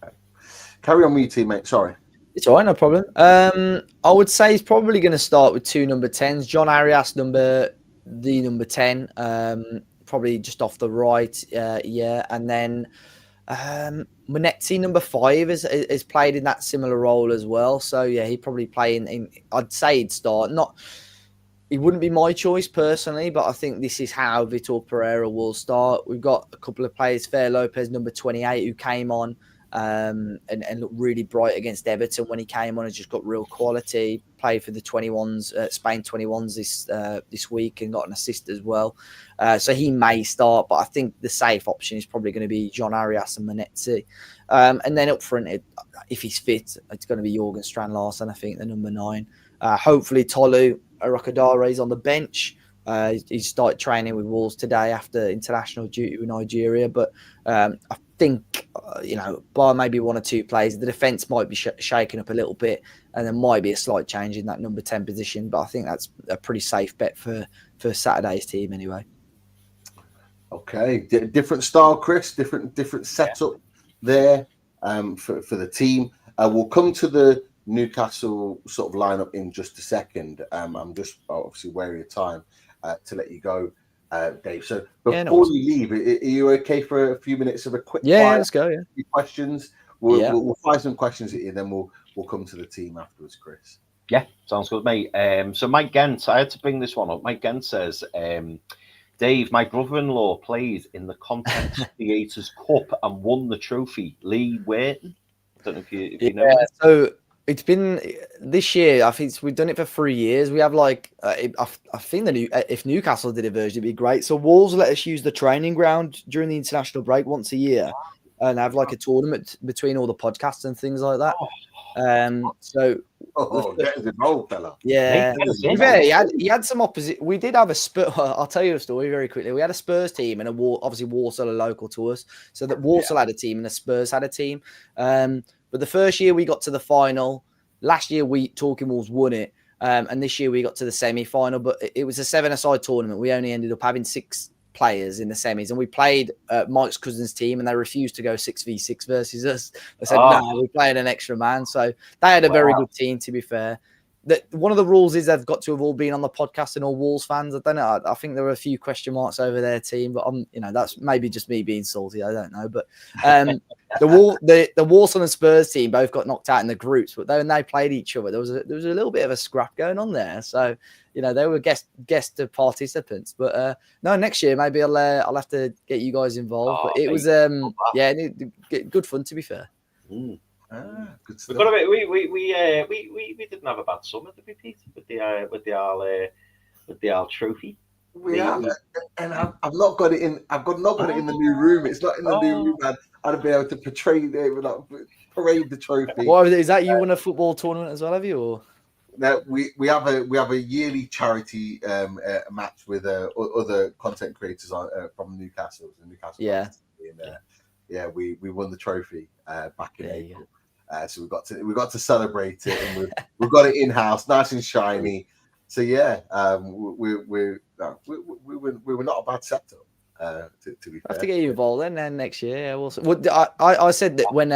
Okay. Carry on with your teammate. Sorry. It's all right, no problem. I would say he's probably going to start with 2 number 10s. John Arias, number 10, probably just off the right, and then Monetti, number 5, is played in that similar role as well. So yeah, he'd probably play in. I'd say he'd start. He wouldn't be my choice personally, but I think this is how Vitor Pereira will start. We've got a couple of players, Fer Lopez, number 28, who came on and looked really bright against Everton when he came on and just got real quality. Played for the 21s, Spain 21s this week and got an assist as well. So he may start, but I think the safe option is probably going to be John Arias and Monetti. And then up front, if he's fit, it's going to be Jorgen Strand Larsen, I think, the number 9. Hopefully Tolu Arakadare is on the bench. He started training with Wolves today after international duty with Nigeria, but I think by maybe 1 or 2 plays, the defence might be shaken up a little bit, and there might be a slight change in that number 10 position. But I think that's a pretty safe bet for Saturday's team anyway. Okay, different style, Chris. Different setup there for the team. We'll come to the Newcastle sort of lineup in just a second. I'm just obviously wary of time to let you go, Dave. So before you leave, are you okay for a few minutes of a quick fire? Let's go. Few questions. We'll fire some questions at you, then we'll come to the team afterwards, Chris. Yeah, sounds good, mate. So Mike Gent, I had to bring this one up. Mike Gent says, Dave, my brother-in-law played in the Content Creators Cup and won the trophy. Lee Waiton. I don't know if you know. Yeah, so it's been this year. I think we've done it for 3 years. We have I think if Newcastle did a version, it'd be great. So Wolves let us use the training ground during the international break once a year, and have like a tournament between all the podcasts and things like that. Get involved, fella. Yeah, he had some opposite. We did have a Spurs. I'll tell you a story very quickly. We had a Spurs team and obviously Walsall are local to us, so that Walsall had a team and the Spurs had a team. But the first year we got to the final. Last year Talking Wolves won it, and this year we got to the semi-final. But it was a 7-a-side tournament. We only ended up having 6 players in the semis, and we played Mike's cousin's team, and they refused to go 6v6 versus us. They said, no, we're playing an extra man. So they had a very good team, to be fair. One of the rules is they've got to have all been on the podcast and all Wolves fans. I don't know. I think there were a few question marks over their team, but that's maybe just me being salty. I don't know. But the Walsall and Spurs team both got knocked out in the groups, but when they played each other, there was a little bit of a scrap going on there. So they were guest participants. But no, next year maybe I'll have to get you guys involved. But it was good fun, to be fair. Good stuff. We didn't have a bad summer, did we, Pete? With the Al trophy. We have, and I've not got it in. I've not got it in the new room. It's not in the new room. I'd be able to parade the trophy. What is that? You won a football tournament as well, have you? Or? No, we have a yearly charity match with other content creators from Newcastle. Yeah. We won the trophy back in April. So we got to celebrate it, and we've got it in house, nice and shiny. So yeah, we were not a bad setup. To be fair, I have to get you involved then next year. Yeah, well, I said that when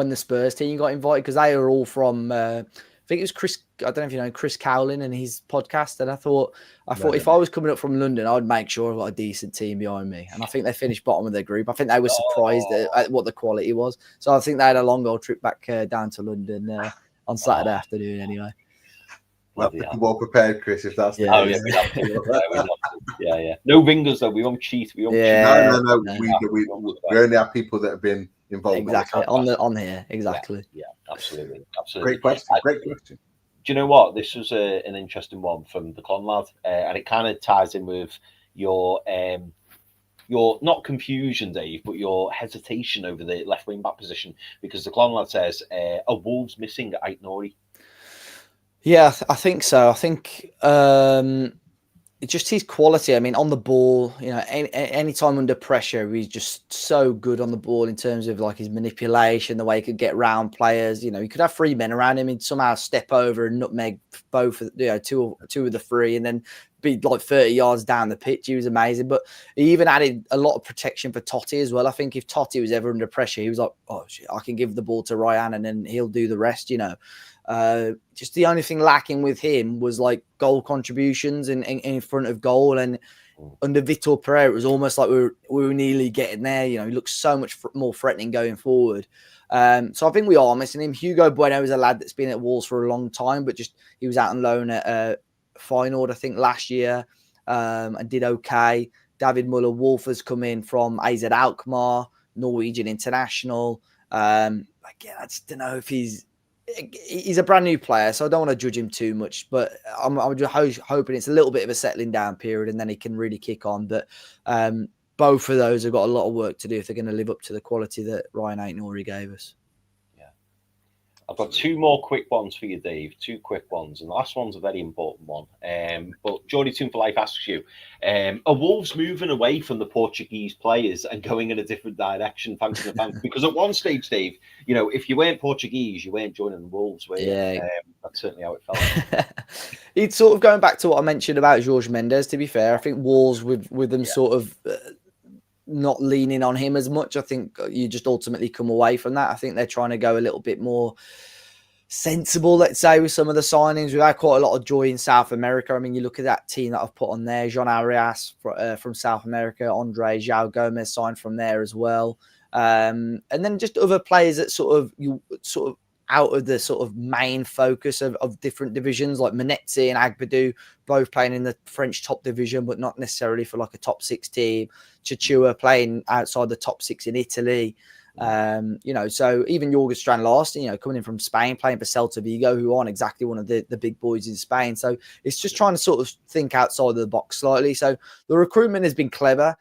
the Spurs team got invited, because they were all from. I think it was Chris. I don't know if you know Chris Cowlin and his podcast. And I thought if I was coming up from London, I would make sure I got a decent team behind me. And I think they finished bottom of their group. I think they were surprised at what the quality was. So I think they had a long old trip back down to London on Saturday afternoon. Anyway. Well, well prepared, Chris. If that's yeah. No ringers though. We won't cheat. We won't cheat. No. We only have people that have been involved. Exactly on here. Exactly. Yeah, absolutely. Great question. Do you know what? This was an interesting one from the Clon lad, and it kind of ties in with your not confusion, Dave, but your hesitation over the left wing back position, because the Clon lad says, "Are Wolves missing Ait Nouri?" Yeah, I think so. I think just his quality. I mean, on the ball, any time under pressure, he's just so good on the ball in terms of like his manipulation, the way he could get round players. He could have 3 men around him and somehow step over and nutmeg both, two of the 3, and then be like 30 yards down the pitch. He was amazing, but he even added a lot of protection for Totti as well. I think if Totti was ever under pressure, he was like, oh shit, I can give the ball to Ryan and then he'll do the rest. Just the only thing lacking with him was like goal contributions in front of goal, and under Vitor Pereira it was almost like we were nearly getting there. He looks so much more threatening going forward. So I think we are missing him. Hugo Bueno is a lad that's been at Wolves for a long time, but just he was out on loan at Feyenoord I think last year, and did okay. David Muller-Wolf has come in from AZ Alkmaar, Norwegian international. Again, I just don't know if he's a brand new player, so I don't want to judge him too much, but I'm just hoping it's a little bit of a settling down period and then he can really kick on. But both of those have got a lot of work to do if they're going to live up to the quality that Ryan Aït-Nouri gave us. Yeah. I've got 2 more quick ones for you, Dave. 2 quick ones, and the last one's a very important one. But Geordie Toon for Life asks you, are Wolves moving away from the Portuguese players and going in a different direction thanks to the fans? Because at one stage, Dave, if you weren't Portuguese, you weren't joining the Wolves, were you? Yeah. That's certainly how it felt. It's sort of going back to what I mentioned about Jorge Mendes, to be fair. I think Wolves with them sort of not leaning on him as much. I think you just ultimately come away from that. I think they're trying to go a little bit more sensible, let's say, with some of the signings. We've had quite a lot of joy in South America. I mean, you look at that team that I've put on there, Jean Arias from South America, Andre João Gomez signed from there as well. And then just other players that sort of out of the sort of main focus of different divisions, like Manetzi and Agbadou, both playing in the French top division, but not necessarily for like a top 6 team. Chachua playing outside the top 6 in Italy. So even Jorgen Strand Larsen, coming in from Spain, playing for Celta Vigo, who aren't exactly one of the big boys in Spain. So it's just trying to sort of think outside of the box slightly. So the recruitment has been clever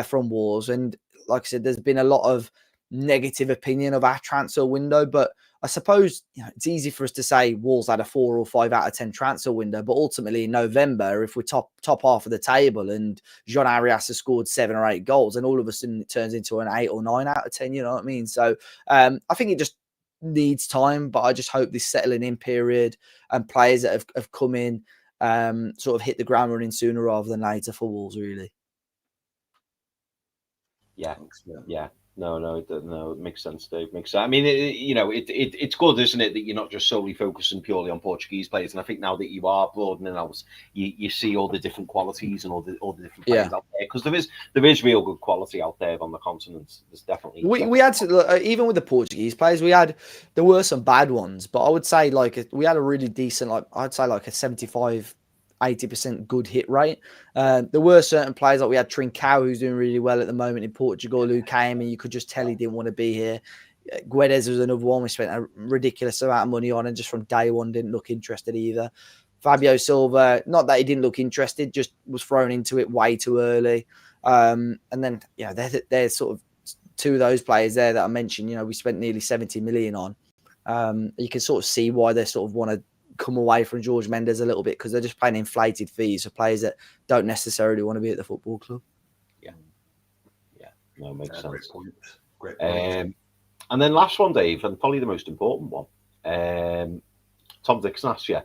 from Wolves. And like I said, there's been a lot of negative opinion of our transfer window, but I suppose it's easy for us to say Wolves had a 4 or 5 out of 10 transfer window, but ultimately in November, if we're top half of the table and Jean Arias has scored 7 or 8 goals, and all of a sudden it turns into an 8 or 9 out of 10, you know what I mean? So I think it just needs time, but I just hope this settling in period and players that have come in sort of hit the ground running sooner rather than later for Wolves, really. Yeah. No, it makes sense, Dave. Makes sense. I mean, it's good, isn't it, that you're not just solely focusing purely on Portuguese players. And I think now that you are broadening out, you see all the different qualities and all the different players out there, because there is real good quality out there on the continent. There's definitely we had to, even with the Portuguese players, there were some bad ones, but I would say we had a really decent, I'd say like a 75-80% good hit rate. There were certain players, like we had Trincao, who's doing really well at the moment in Portugal, who came and you could just tell he didn't want to be here. Guedes was another one we spent a ridiculous amount of money on, and just from day one didn't look interested either. Fabio Silva, not that he didn't look interested, just was thrown into it way too early. And then, there's sort of 2 of those players there that I mentioned, we spent nearly 70 million on. You can sort of see why they sort of want to come away from Jorge Mendes a little bit, because they're just paying inflated fees for players that don't necessarily want to be at the football club. No, makes sense. Great point. And then last one, Dave, and probably the most important one. Tom Dixon asks you,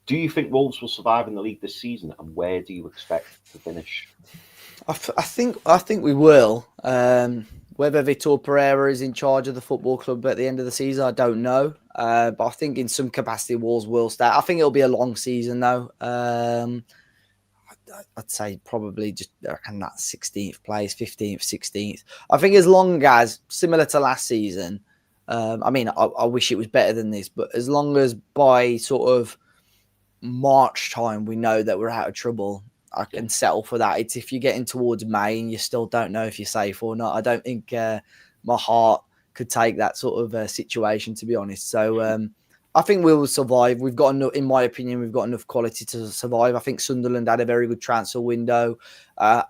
do you think Wolves will survive in the league this season, and where do you expect to finish? I think we will. Whether Vitor Pereira is in charge of the football club at the end of the season, I don't know. But I think in some capacity, Wolves will start. I think it'll be a long season, though. I'd say probably just that 16th place, 15th, 16th. I think as long as, similar to last season, I wish it was better than this, but as long as by sort of March time we know that we're out of trouble, I can settle for that. It's if you're getting towards May and you still don't know if you're safe or not. I don't think my heart could take that sort of situation, to be honest. So I think we will survive. We've got enough, in my opinion, we've got enough quality to survive. I think Sunderland had a very good transfer window. I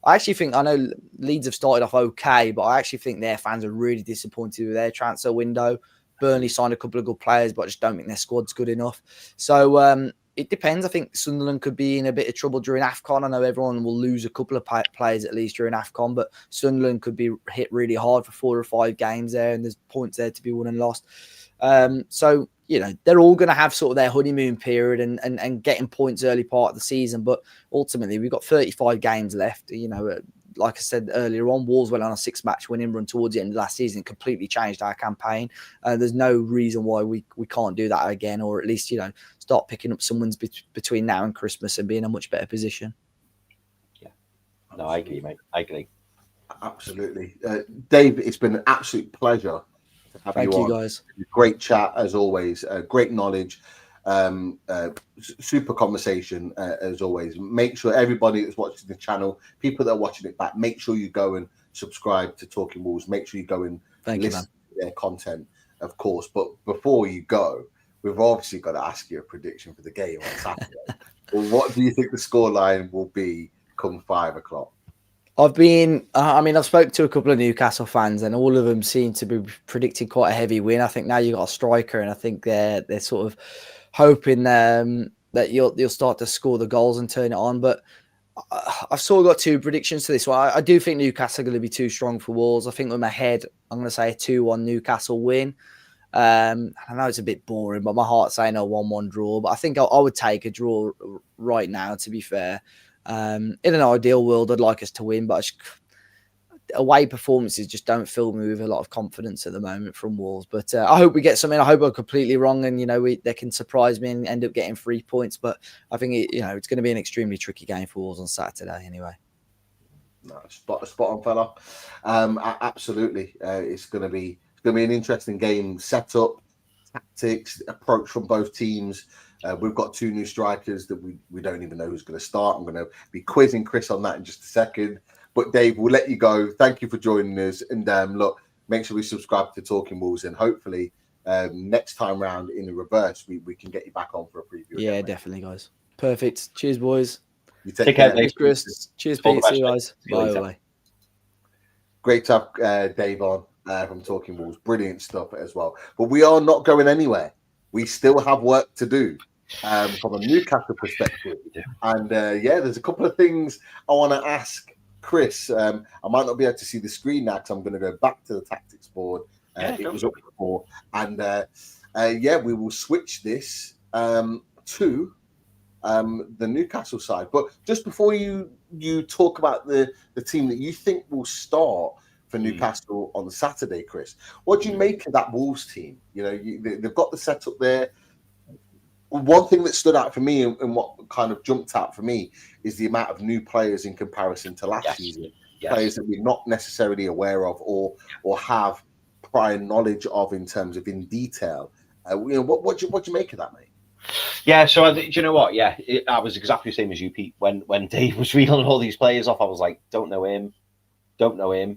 actually think, I know Leeds have started off okay, but I actually think their fans are really disappointed with their transfer window. Burnley signed a couple of good players, but I just don't think their squad's good enough. So it depends. I think Sunderland could be in a bit of trouble during AFCON. I know everyone will lose a couple of players at least during AFCON, but Sunderland could be hit really hard for 4 or 5 games there, and there's points there to be won and lost. So, you know, they're all going to have sort of their honeymoon period and getting points early part of the season. But ultimately, we've got 35 games left. You know, like I said earlier on, Wolves went on a 6-match winning run towards the end of last season. Completely changed our campaign. There's no reason why we can't do that again, or at least, you know, start picking up some wins between now and Christmas and be in a much better position. Yeah. No, I agree, mate. I agree. Absolutely. Dave, it's been an absolute pleasure to have Thank you you, on. guys. Great chat, as always. Great knowledge. Super conversation, as always. Make sure everybody that's watching the channel, people that are watching it back, make sure you go and subscribe to Talking Wolves. Make sure you go and listen to their content, of course. But before you go, we've obviously got to ask you a prediction for the game on Saturday. Well, what do you think the scoreline will be come 5 o'clock? I've spoken to a couple of Newcastle fans, and all of them seem to be predicting quite a heavy win. I think now you've got a striker, and I think they're sort of hoping that you'll start to score the goals and turn it on. But I've sort of got 2 predictions to this one. I do think Newcastle are going to be too strong for Wolves. I think with my head, I'm going to say a 2-1 Newcastle win. I know it's a bit boring, but my heart's saying a 1-1 draw. But I think I would take a draw right now, to be fair. In an ideal world, I'd like us to win, but away performances just don't fill me with a lot of confidence at the moment from Wolves. But I hope we get something. I hope I'm completely wrong, and, you know, they can surprise me and end up getting 3 points. But I think it's going to be an extremely tricky game for Wolves on Saturday anyway. No, spot on, fella. Absolutely, it's going to be an interesting game. Setup, tactics, approach from both teams. We've got 2 new strikers that we don't even know who's going to start. I'm going to be quizzing Chris on that in just a second. But Dave, we'll let you go. Thank you for joining us. And look, make sure we subscribe to Talking Wolves, and hopefully next time round in the reverse, we can get you back on for a preview. Yeah, again, definitely, guys. Perfect. Cheers, boys. You take care. Thanks, Chris. Cheers, Pete. See you guys. Bye. Great to have Dave on from Talking Wolves. Brilliant stuff as well. But we are not going anywhere. We still have work to do from a Newcastle perspective. And there's a couple of things I want to ask Chris. I might not be able to see the screen now because I'm going to go back to the tactics board. It was up before. And we will switch this to the Newcastle side. But just before you talk about the team that you think will start for Newcastle on Saturday, Chris, what do you make of that Wolves team? You know, they've got the setup there. One thing that stood out for me and what kind of jumped out for me is the amount of new players in comparison to last season. Players that we're not necessarily aware of or have prior knowledge of in terms of in detail. What do you make of that, mate? Yeah, so do you know what? Yeah, I was exactly the same as you, Pete. When Dave was reeling all these players off, I was like, don't know him. It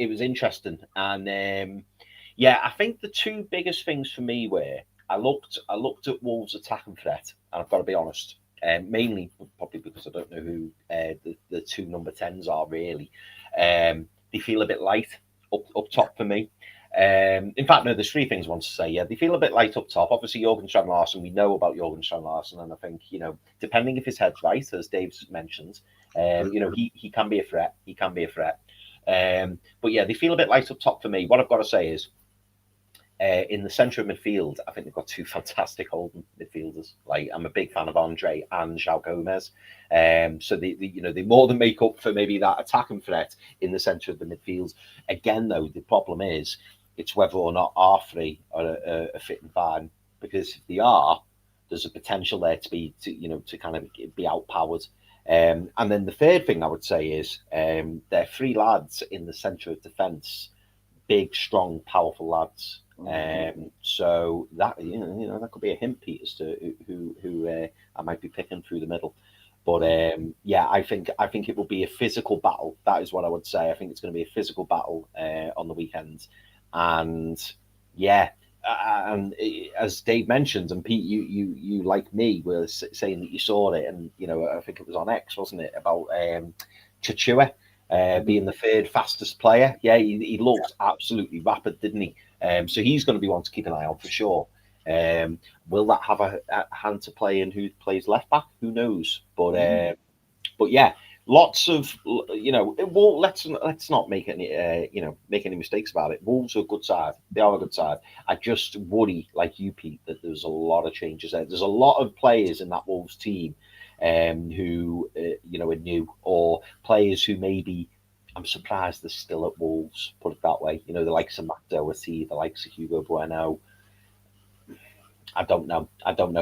was interesting, and I think the 2 biggest things for me were I looked at Wolves' attacking threat, and I've got to be honest, mainly probably because I don't know who the 2 number 10s are really. They feel a bit light up top for me. In fact, no, there's 3 things I want to say. Yeah, they feel a bit light up top. Obviously, Strand Larsen, we know about Strand Larsen, and I think, you know, depending if his head's right, as Dave's mentioned, he can be a threat. But yeah, they feel a bit light up top for me. What I've got to say is, in the centre of midfield, I think they've got 2 fantastic holding midfielders. Like, I'm a big fan of Andre and João Gomez. So they more than make up for maybe that attacking threat in the centre of the midfield. Again, though, the problem is it's whether or not our 3 are fit and fine. Because if they are, there's a potential there to kind of be outpowered. And then the third thing I would say is they're 3 lads in the centre of defence, big, strong, powerful lads. So that that could be a hint, Pete, as to who I might be picking through the middle. But I think it will be a physical battle. That is what I would say. I think it's going to be a physical battle on the weekend, and and as Dave mentioned, and Pete, you like me were saying that you saw it, and I think it was on X, wasn't it, about Chachua being the 3rd fastest player. Yeah, he looked absolutely rapid, didn't he? So he's going to be one to keep an eye on for sure. Will that have a hand to play in who plays left back? Who knows? But yeah, lots of It won't. Let's not make any mistakes about it. Wolves are a good side. They are a good side. I just worry, like you, Pete, that there's a lot of changes there. There's a lot of players in that Wolves team who are new, or players who maybe. I'm surprised they're still at Wolves. Put it that way. The likes of Matt Doherty, the likes of Hugo Bueno. I don't know,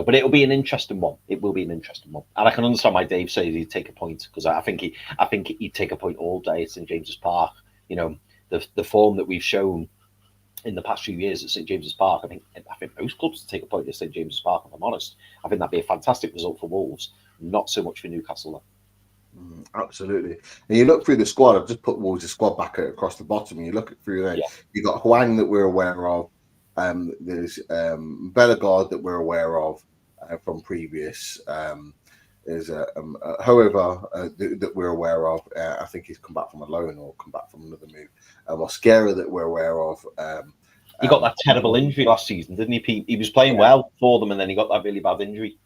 but it'll be an interesting one. It will be an interesting one, and I can understand why Dave says he'd take a point, because I think he'd take a point all day at St James's Park. The form that we've shown in the past few years at St James's Park. I think most clubs would take a point at St James's Park. If I'm honest, I think that'd be a fantastic result for Wolves. Not so much for Newcastle though. Absolutely. And you look through the squad. I've just put Wolves' squad back across the bottom. And you look through there. Yeah. You got Huang that we're aware of. There's Bellegarde that we're aware of from previous. There's however that we're aware of. I think he's come back from a loan or come back from another move. Mosquera that we're aware of. He got that terrible injury last season, didn't he? He was playing well for them, and then he got that really bad injury.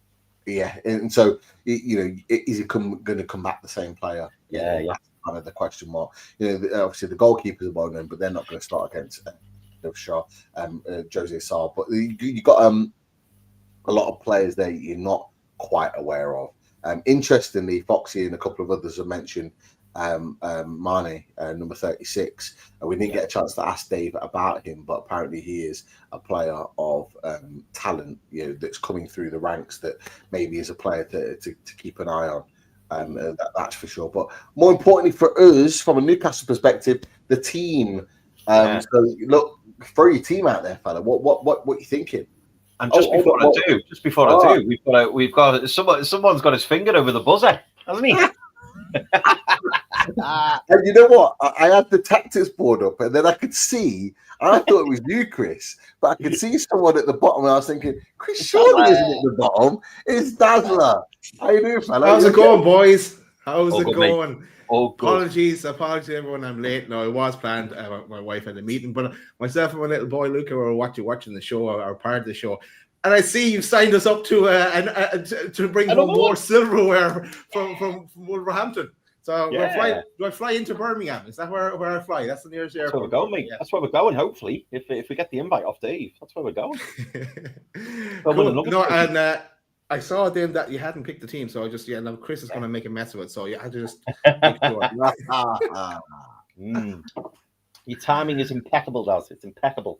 Yeah, and so is he going to come back the same player? Yeah. That's kind of the question mark. Obviously the goalkeepers are well known, but they're not going to start against Shaw, Jose Sarr. But you got a lot of players there you're not quite aware of. Interestingly, Foxy and a couple of others have mentioned Mane, number 36. We didn't get a chance to ask Dave about him, but apparently he is a player of talent, that's coming through the ranks, that maybe is a player to keep an eye on. That's for sure. But more importantly for us, from a Newcastle perspective, the team. So look, throw your team out there, fella. What are you thinking? And before I do, we've got someone's got his finger over the buzzer, hasn't he? And you know what? I had the tactics board up, and then I could see. I thought it was you, Chris, but I could see someone at the bottom, and I was thinking, Chris surely isn't at the bottom. It's Dazzler. How you doing, fella? How's it going, boys? How's it going? Mate. Apologies to everyone. I'm late. No, it was planned. My wife had a meeting, but myself and my little boy Luca were watching the show, or part of the show. And I see you've signed us up to bring home more silverware from Wolverhampton. So do I fly into Birmingham? Is that where I fly? That's the nearest airport. That's where we're going, mate. Yeah. That's where we're going. Hopefully, if we get the invite off Dave, that's where we're going. Cool. No, and I saw then that you hadn't picked the team, so I just now Chris is going to make a mess of it. So I just make sure. Your timing is impeccable, Daz. It's impeccable.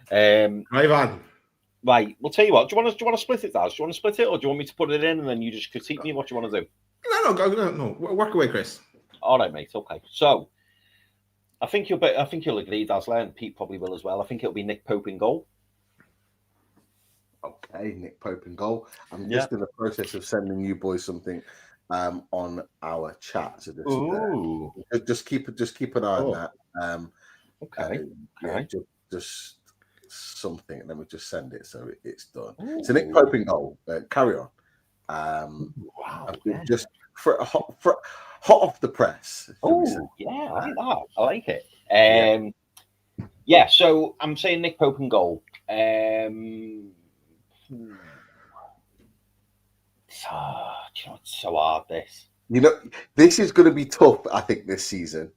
Drive on. Right, we'll tell you what. Do you want to split it, Daz? Do you want to split it, or do you want me to put it in and then you just critique me? What do you want to do? No. Work away, Chris. All right, mate. Okay. So, I think you'll agree, Dazzler, and Pete probably will as well. I think it'll be Nick Pope in goal. Okay, Nick Pope in goal. I'm just in the process of sending you boys something on our chat. So just keep an eye on that. Okay. Just something, and then we just send it, so it's done. So Nick Pope in goal. Carry on. Wow! Just hot off the press. Oh yeah, I like that. I like it. So I'm saying Nick Pope in goal. It's so hard. This is going to be tough. I think this season.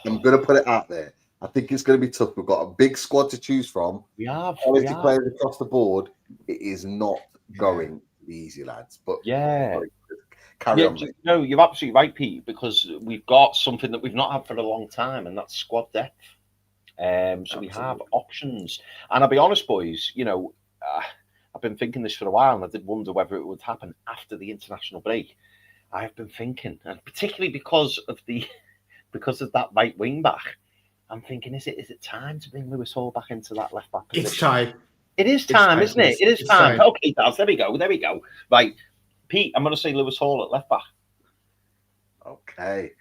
I'm going to put it out there. I think it's going to be tough. We've got a big squad to choose from. We have players across the board. It is not going to be easy, lads. But carry on. No, you're absolutely right, Pete, because we've got something that we've not had for a long time, and that's squad depth. So we have options. And I'll be honest, boys, I've been thinking this for a while, and I did wonder whether it would happen after the international break. I have been thinking, and particularly because of that right wing back, I'm thinking, is it time to bring Lewis Hall back into that left back position? It's time. It is time, isn't it? It is time. Okay, Daz, there we go. Right, Pete, I'm going to say Lewis Hall at left back. Okay,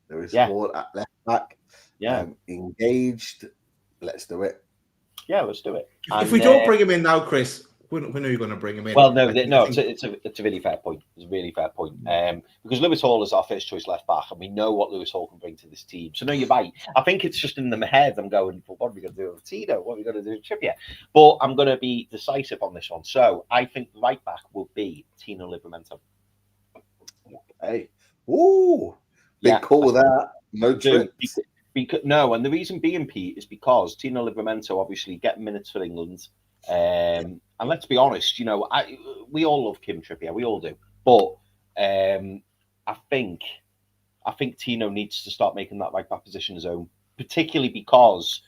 Lewis Hall at left back. Yeah, engaged. Let's do it. Yeah, let's do it. If we don't bring him in now, Chris, when are you going to bring him in? Well, no, I think- it's a really fair point. It's a really fair point. Because Lewis Hall is our first choice left back, and we know what Lewis Hall can bring to this team. So no, you're right. I think it's just in my head. I'm going, well, what are we going to do with Tino? What are we going to do with Trippier? But I'm going to be decisive on this one. So I think the right back will be Tino Livramento. Hey, ooh, big call that. No trips. Because no, and the reason being, Pete, is because Tino Livramento obviously getting minutes for England. And let's be honest, we all love Kim Trippier, we all do. But I think Tino needs to start making that right back position his own, particularly because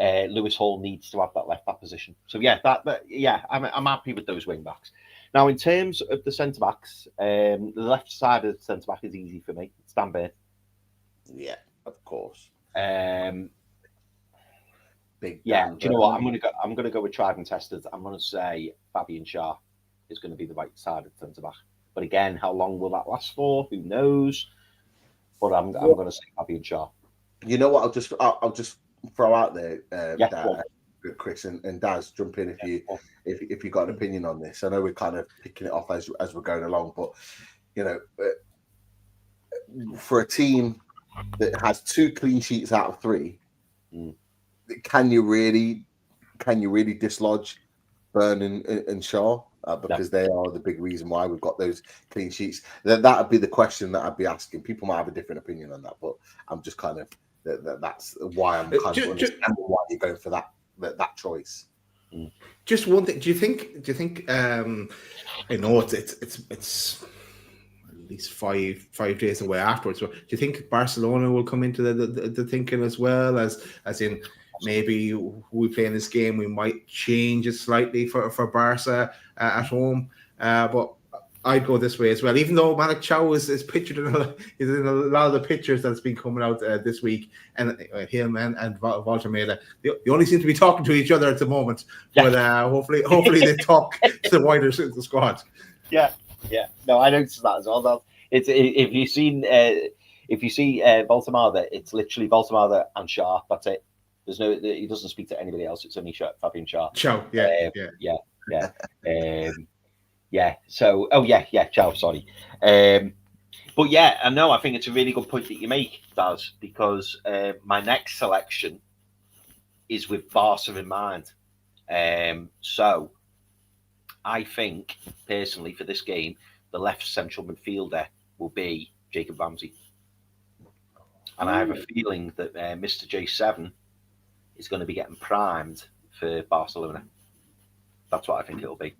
Lewis Hall needs to have that left back position. So I'm happy with those wing backs. Now, in terms of the centre backs, the left side of the centre back is easy for me. It's Dan Baird. Yeah, of course. Big Dan. Do you know what? I'm gonna go with tried and tested. I'm gonna say Fabian Schär is going to be the right side of centre back. But again, how long will that last for? Who knows? But I'm going to say Fabian Schär. You know what? I'll just throw out there, Chris and Daz, jump in if you got an opinion on this. I know we're kind of picking it off as we're going along, but for a team that has 2 clean sheets out of 3, can you really dislodge Burn and Shaw? Because they are the big reason why we've got those clean sheets. That would be the question that I'd be asking. People might have a different opinion on that, but I'm just kind of that's why I'm kind of understanding why you're going for that choice. Just one thing. Do you think? I know it's at least five days away afterwards. But do you think Barcelona will come into the thinking as well, as in maybe we play in this game, we might change it slightly for Barca at home? But I'd go this way as well. Even though Malik Chow is pictured in a lot of the pictures that's been coming out this week, and him and Valtameda, they only seem to be talking to each other at the moment. Yeah. But hopefully they talk to the wider squad. Yeah. No, I noticed that as well. If you see Valtameda, it's literally Valtameda and Schär. That's it. He doesn't speak to anybody else. It's only Fabian Schär. Chow. Yeah. So, Chow. Sorry. But yeah, I know. I think it's a really good point that you make, Daz, because my next selection is with Barca in mind. So I think personally for this game, the left central midfielder will be Jacob Ramsey, and I have a feeling that Mr. J7 is going to be getting primed for Barcelona. That's what I think it'll be.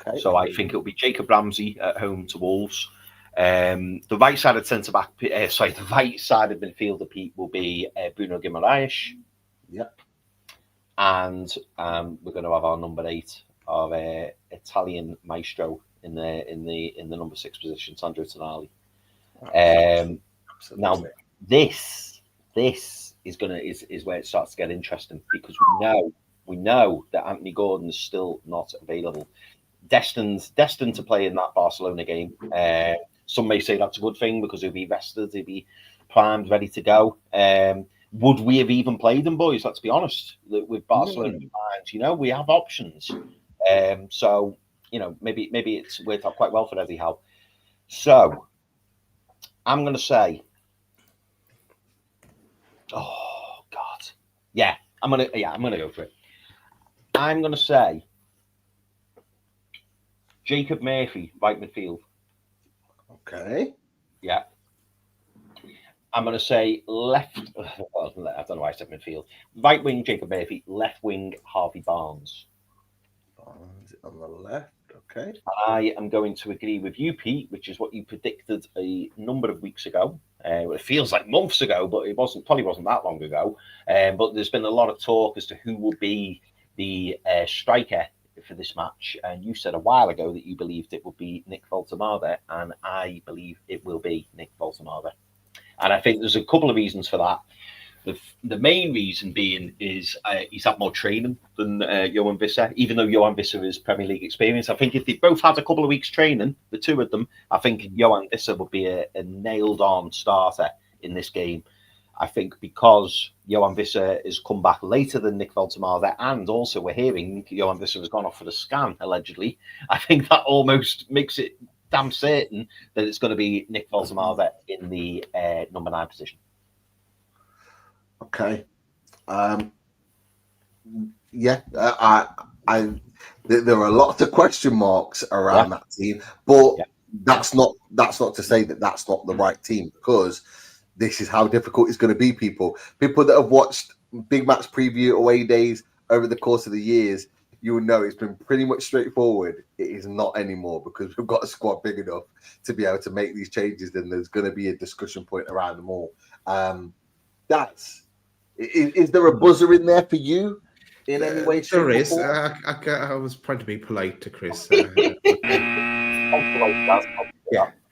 Okay. So I think it'll be Jacob Ramsey at home to Wolves. The right side of the right side of midfielder, Pete, will be Bruno Guimaraes. Yep. And we're going to have our number 8, our Italian maestro in the number 6 position, Sandro Tonali. Now this is where it starts to get interesting, because we know that Anthony Gordon is still not available. Destined to play in that Barcelona game. Some may say that's a good thing because he'll be rested, he'll be primed, ready to go. Would we have even played him, boys? Let's be honest. With Barcelona in mind, we have options. So maybe it's worked out quite well for Eddie Howe. So I'm going to say, oh God, I'm gonna go for it. I'm going to say Jacob Murphy, right midfield. Okay. Yeah. I'm going to say left. Well, I don't know why I said midfield. Right wing Jacob Murphy, left wing Harvey Barnes. Barnes on the left. Okay. I am going to agree with you, Pete, which is what you predicted a number of weeks ago. It feels like months ago, but it probably wasn't that long ago. But there's been a lot of talk as to who will be the striker for this match, and you said a while ago that you believed it would be Nick Valtamada, and I believe it will be Nick Valtamada. And I think there's a couple of reasons for that. The main reason being is he's had more training than Johan Visser, even though Johan Visser is Premier League experience. I think if they both had a couple of weeks training, the two of them, I think Johan Visser would be a nailed-on starter in this game. I think because Johan Visser has come back later than Nick Veltemade, and also we're hearing Johan Visser has gone off for the scan, allegedly, I think that almost makes it damn certain that it's going to be Nick Veltemade in the number 9 position. Okay. Yeah, there are lots of question marks around that team, but that's not to say that that's not the right team, because this is how difficult it's going to be. People that have watched big match preview away days over the course of the years, you will know it's been pretty much straightforward. It is not anymore, because we've got a squad big enough to be able to make these changes. Then there's going to be a discussion point around them all. Is there a buzzer in there for you in any way? There is. I was trying to be polite to Chris. Yeah.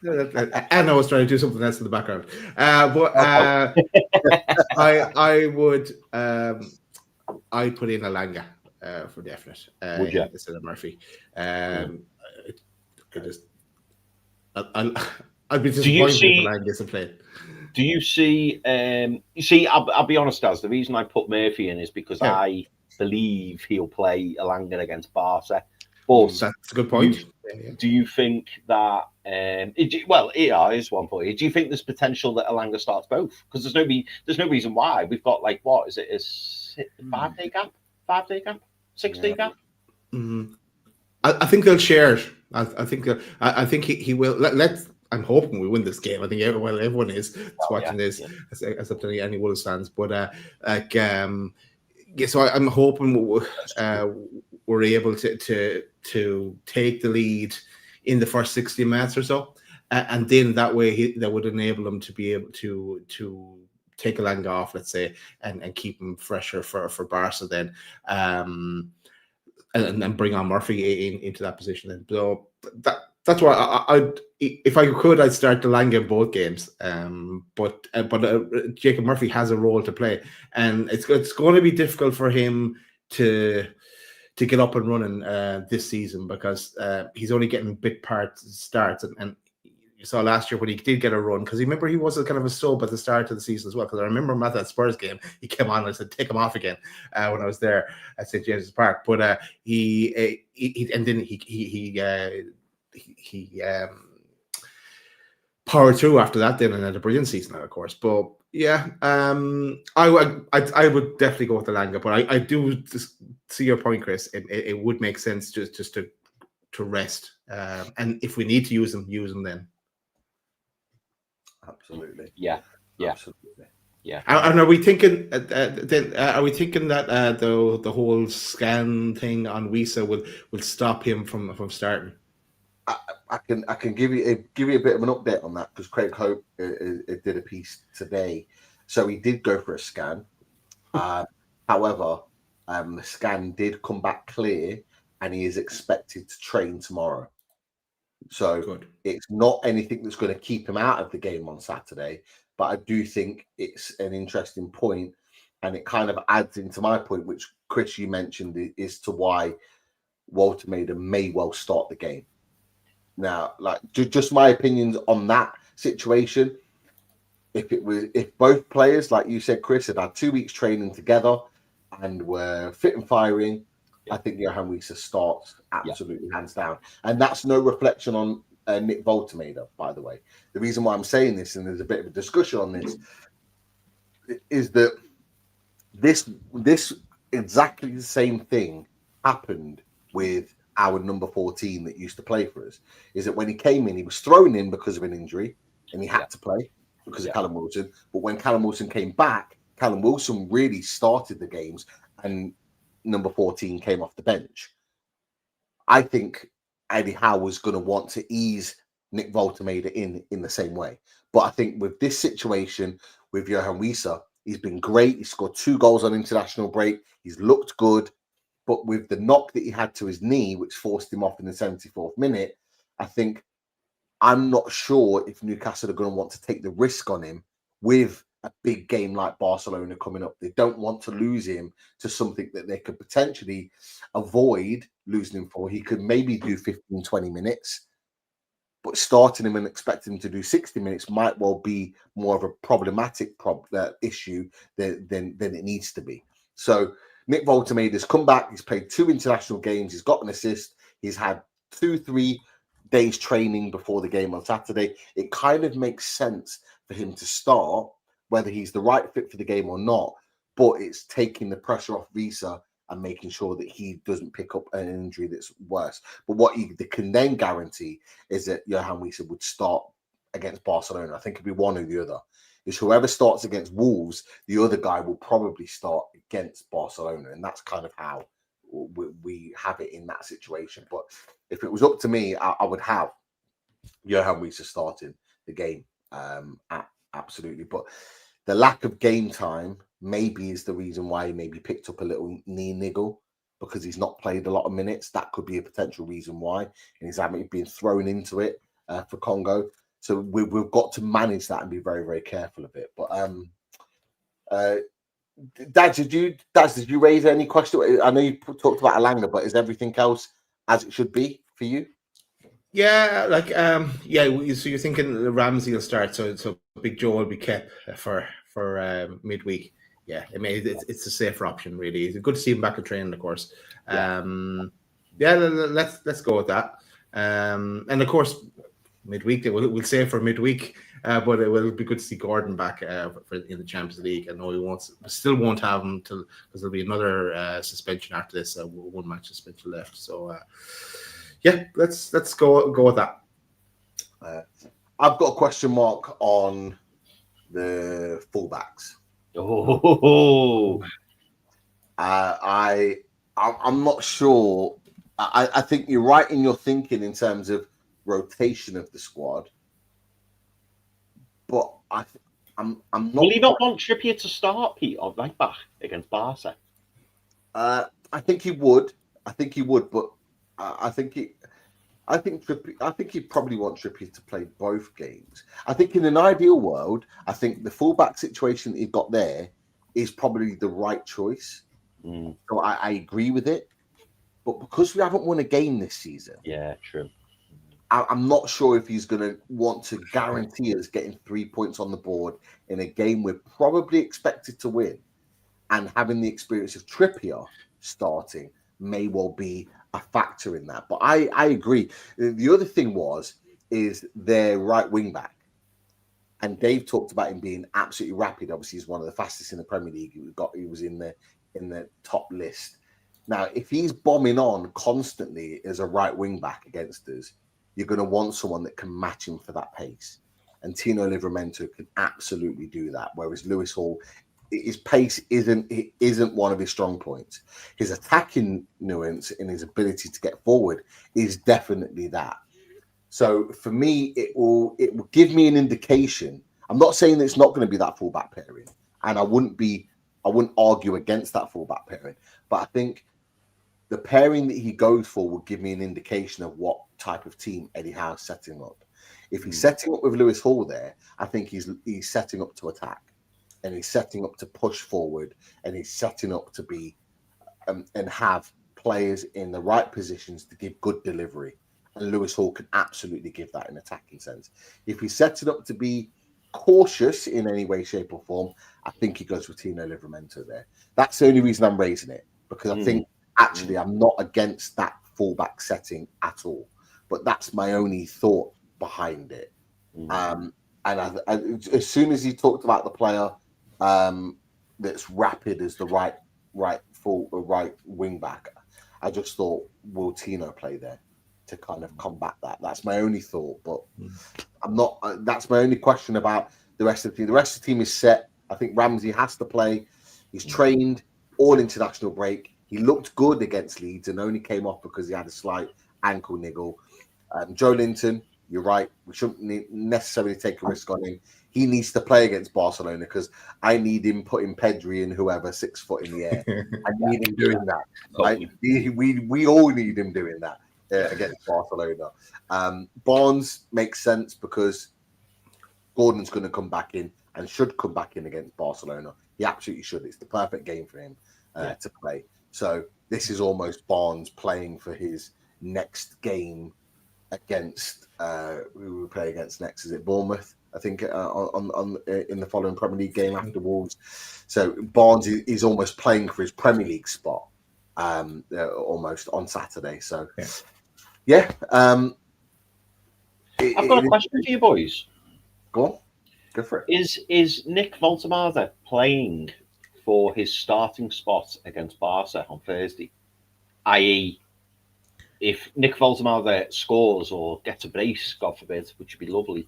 And I was trying to do something else in the background. But I would I put in Alanga for definite instead of Murphy. I'd be disappointed if Alanga isn't playing. Do you see? You see, I'll be honest, Az. The reason I put Murphy in is because I believe he'll play Alanga against Barca. But that's a good point. Do you think that? Well, is one for you. Do you think there's potential that Alanga starts both? Because there's no reason why. We've got like, what is it? A 5-day gap? 5-day gap? 6-day gap? Mm-hmm. I think they'll share. I think he will. Let's. I'm hoping we win this game. I think everyone is watching this, except any Wolves fans. But so I'm hoping we're able to take the lead in the first 60 minutes or so, and then that way that would enable him to be able to take Alanga off, let's say, and keep him fresher for Barca then, and bring on Murphy into that position. And so that's why if I could, I'd start Alanga in both games. But Jacob Murphy has a role to play, and it's going to be difficult for him to get up and running this season, because he's only getting bit part starts, and you saw last year when he did get a run, because remember he was a kind of a sub at the start of the season as well. Because I remember him at that Spurs game, he came on and I said take him off again when I was there at St James's Park. But he powered through after that then, and had a brilliant season, of course. But yeah, I would definitely go with Alanga, but I do just see your point, Chris. It would make sense just to rest, and if we need to use them then. Absolutely. Yeah. Absolutely. Yeah. And are we thinking then? Are we thinking that the whole scan thing on Wisa will stop him from starting? I can give you a bit of an update on that, because Craig Hope did a piece today. So he did go for a scan. However, the scan did come back clear, and he is expected to train tomorrow. So it's not anything that's going to keep him out of the game on Saturday. But I do think it's an interesting point, and it kind of adds into my point, which Chris, you mentioned, is to why Woltemade may well start the game. Now, like just my opinions on that situation. If both players, like you said, Chris, had 2 weeks training together and were fit and firing, I think Johan Wisa starts absolutely hands down. And that's no reflection on Nick Woltemade, by the way. The reason why I'm saying this, and there's a bit of a discussion on this, is that this exactly the same thing happened with our number 14 that used to play for us. Is that when he came in, he was thrown in because of an injury, and he had to play because of Callum Wilson. But when Callum Wilson came back, Callum Wilson really started the games, and number 14 came off the bench. I think Eddie Howe was going to want to ease Nick Woltemade in the same way. But I think with this situation with Johan Wisa, he's been great. He scored 2 goals on international break. He's looked good. But with the knock that he had to his knee, which forced him off in the 74th minute, I think I'm not sure if Newcastle are going to want to take the risk on him with a big game like Barcelona coming up. They don't want to lose him to something that they could potentially avoid losing him for. He could maybe do 15, 20 minutes, but starting him and expecting him to do 60 minutes might well be more of a problematic issue than it needs to be. So Nick Woltemade has come back. He's played 2 international games. He's got an assist. He's had 2-3 days training before the game on Saturday. It kind of makes sense for him to start, whether he's the right fit for the game or not. But it's taking the pressure off Visa and making sure that he doesn't pick up an injury that's worse. But what they can then guarantee is that Johan Wieser would start against Barcelona. I think it'd be one or the other. Is whoever starts against Wolves, the other guy will probably start against Barcelona. And that's kind of how we have it in that situation. But if it was up to me, I would have Johan Wieser starting the game. Absolutely. But the lack of game time maybe is the reason why he maybe picked up a little knee niggle, because he's not played a lot of minutes. That could be a potential reason why. And he's having been thrown into it for Congo. So we've got to manage that and be very, very careful of it. But Dad, did you raise any question? I know you talked about Alanga, but is everything else as it should be for you? Yeah, so you're thinking Ramsey will start, so Big Joe will be kept for midweek. Yeah, I mean it's a safer option, really. It's good to see him back at training, of course. Let's go with that. And of course, midweek we'll save for midweek, but it will be good to see Gordon back in the Champions League. I know we still won't have him because there'll be another suspension after this. 1 match suspension left. So let's go with that. I've got a question mark on the fullbacks. Oh, I'm not sure. I think you're right in your thinking in terms of rotation of the squad, but I'm not. Will he not want Trippier to start, Pete, on right back against Barca? I think he would. But I think he'd probably want Trippier to play both games. I think in an ideal world, I think the fullback situation that he's got there is probably the right choice. So I agree with it. But because we haven't won a game this season, yeah, true. I'm not sure if he's going to want to guarantee us getting 3 points on the board in a game we're probably expected to win, and having the experience of Trippier starting may well be a factor in that. But I agree. The other thing is their right wing back. And Dave talked about him being absolutely rapid. Obviously, he's one of the fastest in the Premier League. He was in the top list. Now, if he's bombing on constantly as a right wing back against us, you're going to want someone that can match him for that pace. And Tino Livramento can absolutely do that. Whereas Lewis Hall, his pace isn't one of his strong points. His attacking nuance and his ability to get forward is definitely that. So for me, it will give me an indication. I'm not saying that it's not going to be that fullback pairing, and I wouldn't argue against that fullback pairing. But I think the pairing that he goes for will give me an indication of what type of team Eddie Howe's setting up. If he's setting up with Lewis Hall there, I think he's setting up to attack, and he's setting up to push forward, and he's setting up to be and have players in the right positions to give good delivery. And Lewis Hall can absolutely give that in attacking sense. If he's setting up to be cautious in any way, shape, or form, I think he goes with Tino Livramento there. That's the only reason I'm raising it, because I think actually I'm not against that fullback setting at all. But that's my only thought behind it. And as soon as he talked about the player that's rapid as the right wing back, I just thought, will Tino play there to kind of combat that? That's my only thought, but I'm not. That's my only question about the rest of the team. The rest of the team is set. I think Ramsey has to play. He's trained all international break. He looked good against Leeds and only came off because he had a slight ankle niggle. Joe Linton, you're right. We shouldn't necessarily take a risk on him. He needs to play against Barcelona because I need him putting Pedri and whoever 6 foot in the air. I need him doing that. We all need him doing that against Barcelona. Barnes makes sense because Gordon's going to come back in and should come back in against Barcelona. He absolutely should. It's the perfect game for him to play. So this is almost Barnes playing for his next game against who we play against next? Is it Bournemouth? I think on in the following Premier League game after Wolves. So Barnes is almost playing for his Premier League spot almost on Saturday. So yeah. I've got a question for you boys. Go on, go for it. Is Nick Voltemade playing for his starting spot against Barca on Thursday? I.e., if Nick Voltemade scores or gets a brace, God forbid, which would be lovely,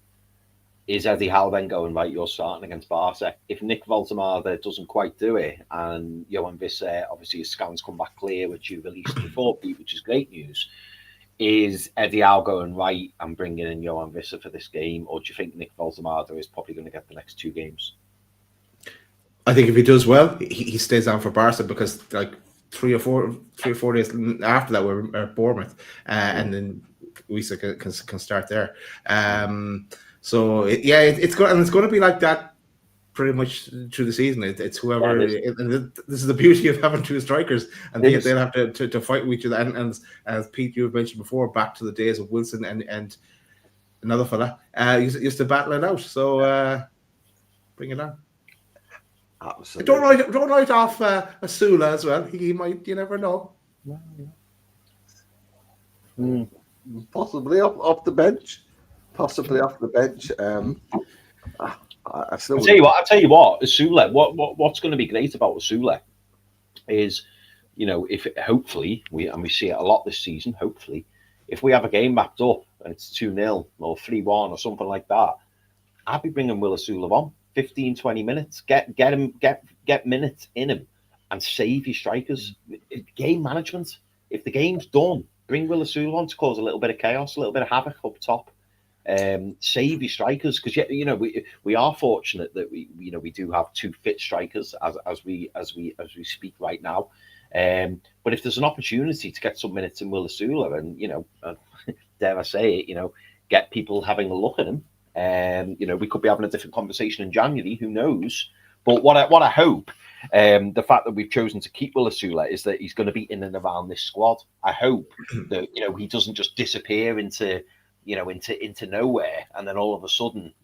is Eddie Howe then going, right, you're starting against Barca? If Nick Voltemade doesn't quite do it, and Johan Visser, obviously his scans come back clear, which you released before, Pete, which is great news, is Eddie Howe going, right, I'm bringing in Johan Visser for this game, or do you think Nick Voltemade is probably going to get the next 2 games? I think if he does well, he stays on for Barca, because like 3 or 4 days after that we're at Bournemouth, and then Wisa can start there. It's going to be like that pretty much through the season. It's whoever. This is the beauty of having 2 strikers, and they'll have to fight with each other. And as Pete, you have mentioned before, back to the days of Wilson and another fella used to battle it out. So bring it on. Absolutely. Don't write off Asula as well. He might. You never know. Possibly off the bench. Possibly off the bench. I'll tell you what, Asula. What's going to be great about Asula is, if hopefully we see it a lot this season. Hopefully, if we have a game mapped up and it's 2-0 or 3-1 or something like that, I'll be bringing Will Asula on 15-20 minutes. Get minutes in him and save your strikers. Game management. If the game's done, bring Will Asula on to cause a little bit of chaos, a little bit of havoc up top. Save your strikers, because we are fortunate that we do have 2 fit strikers as we speak right now. But if there's an opportunity to get some minutes in Will Asula, and dare I say it, get people having a look at him, we could be having a different conversation in January. Who knows? But what I hope, the fact that we've chosen to keep Will Asula, is that he's going to be in and around this squad. I hope that he doesn't just disappear into nowhere, and then all of a sudden,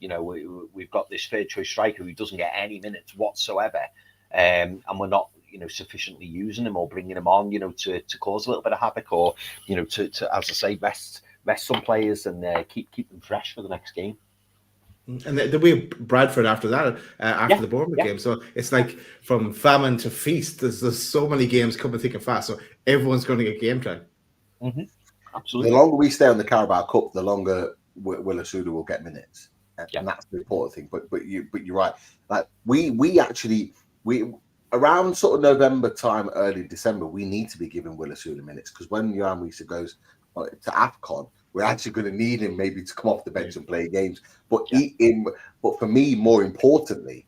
we've got this third choice striker who doesn't get any minutes whatsoever, and we're not, sufficiently using him or bringing him on, to cause a little bit of havoc, or, to as I say, rest some players and keep them fresh for the next game. And there'll be Bradford after that, after the Bournemouth game. So it's like from famine to feast. There's so many games coming thick and fast. So everyone's going to get game time. Mm-hmm. Absolutely. The longer we stay on the Carabao Cup, the longer Will Asula will get minutes, and that's the important thing. But you're right. Like we actually around sort of November time, early December, we need to be giving Will Asula minutes, because when Johan Wisa goes to AFCON, we're actually going to need him maybe to come off the bench and play games. But but for me, more importantly,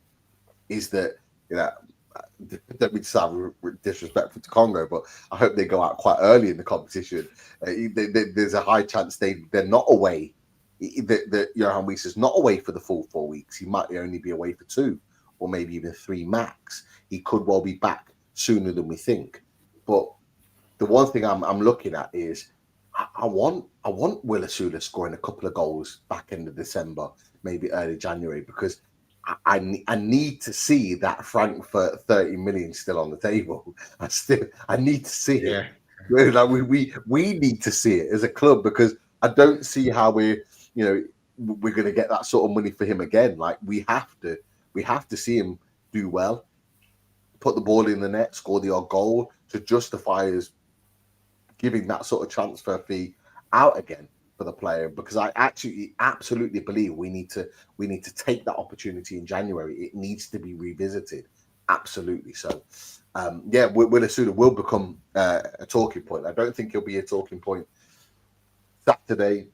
is that don't mean to sound disrespectful to Congo, but I hope they go out quite early in the competition. There's a high chance they're not away. That Johan Wisa is not away for the full 4 weeks. He might only be away for 2 or maybe even 3 max. He could well be back sooner than we think. But the one thing I'm looking at is I want Will Asula scoring a couple of goals back end of December, maybe early January, because I need to see that Frankfurt 30 million still on the table. I need to see it. Yeah. Like we need to see it as a club, because I don't see how we're going to get that sort of money for him again. Like we have to see him do well, put the ball in the net, score the odd goal to justify us giving that sort of transfer fee out again for the player, because I actually absolutely believe we need to take that opportunity in January. It needs to be revisited. Absolutely. So, Will Asula will become a talking point. I don't think he'll be a talking point Saturday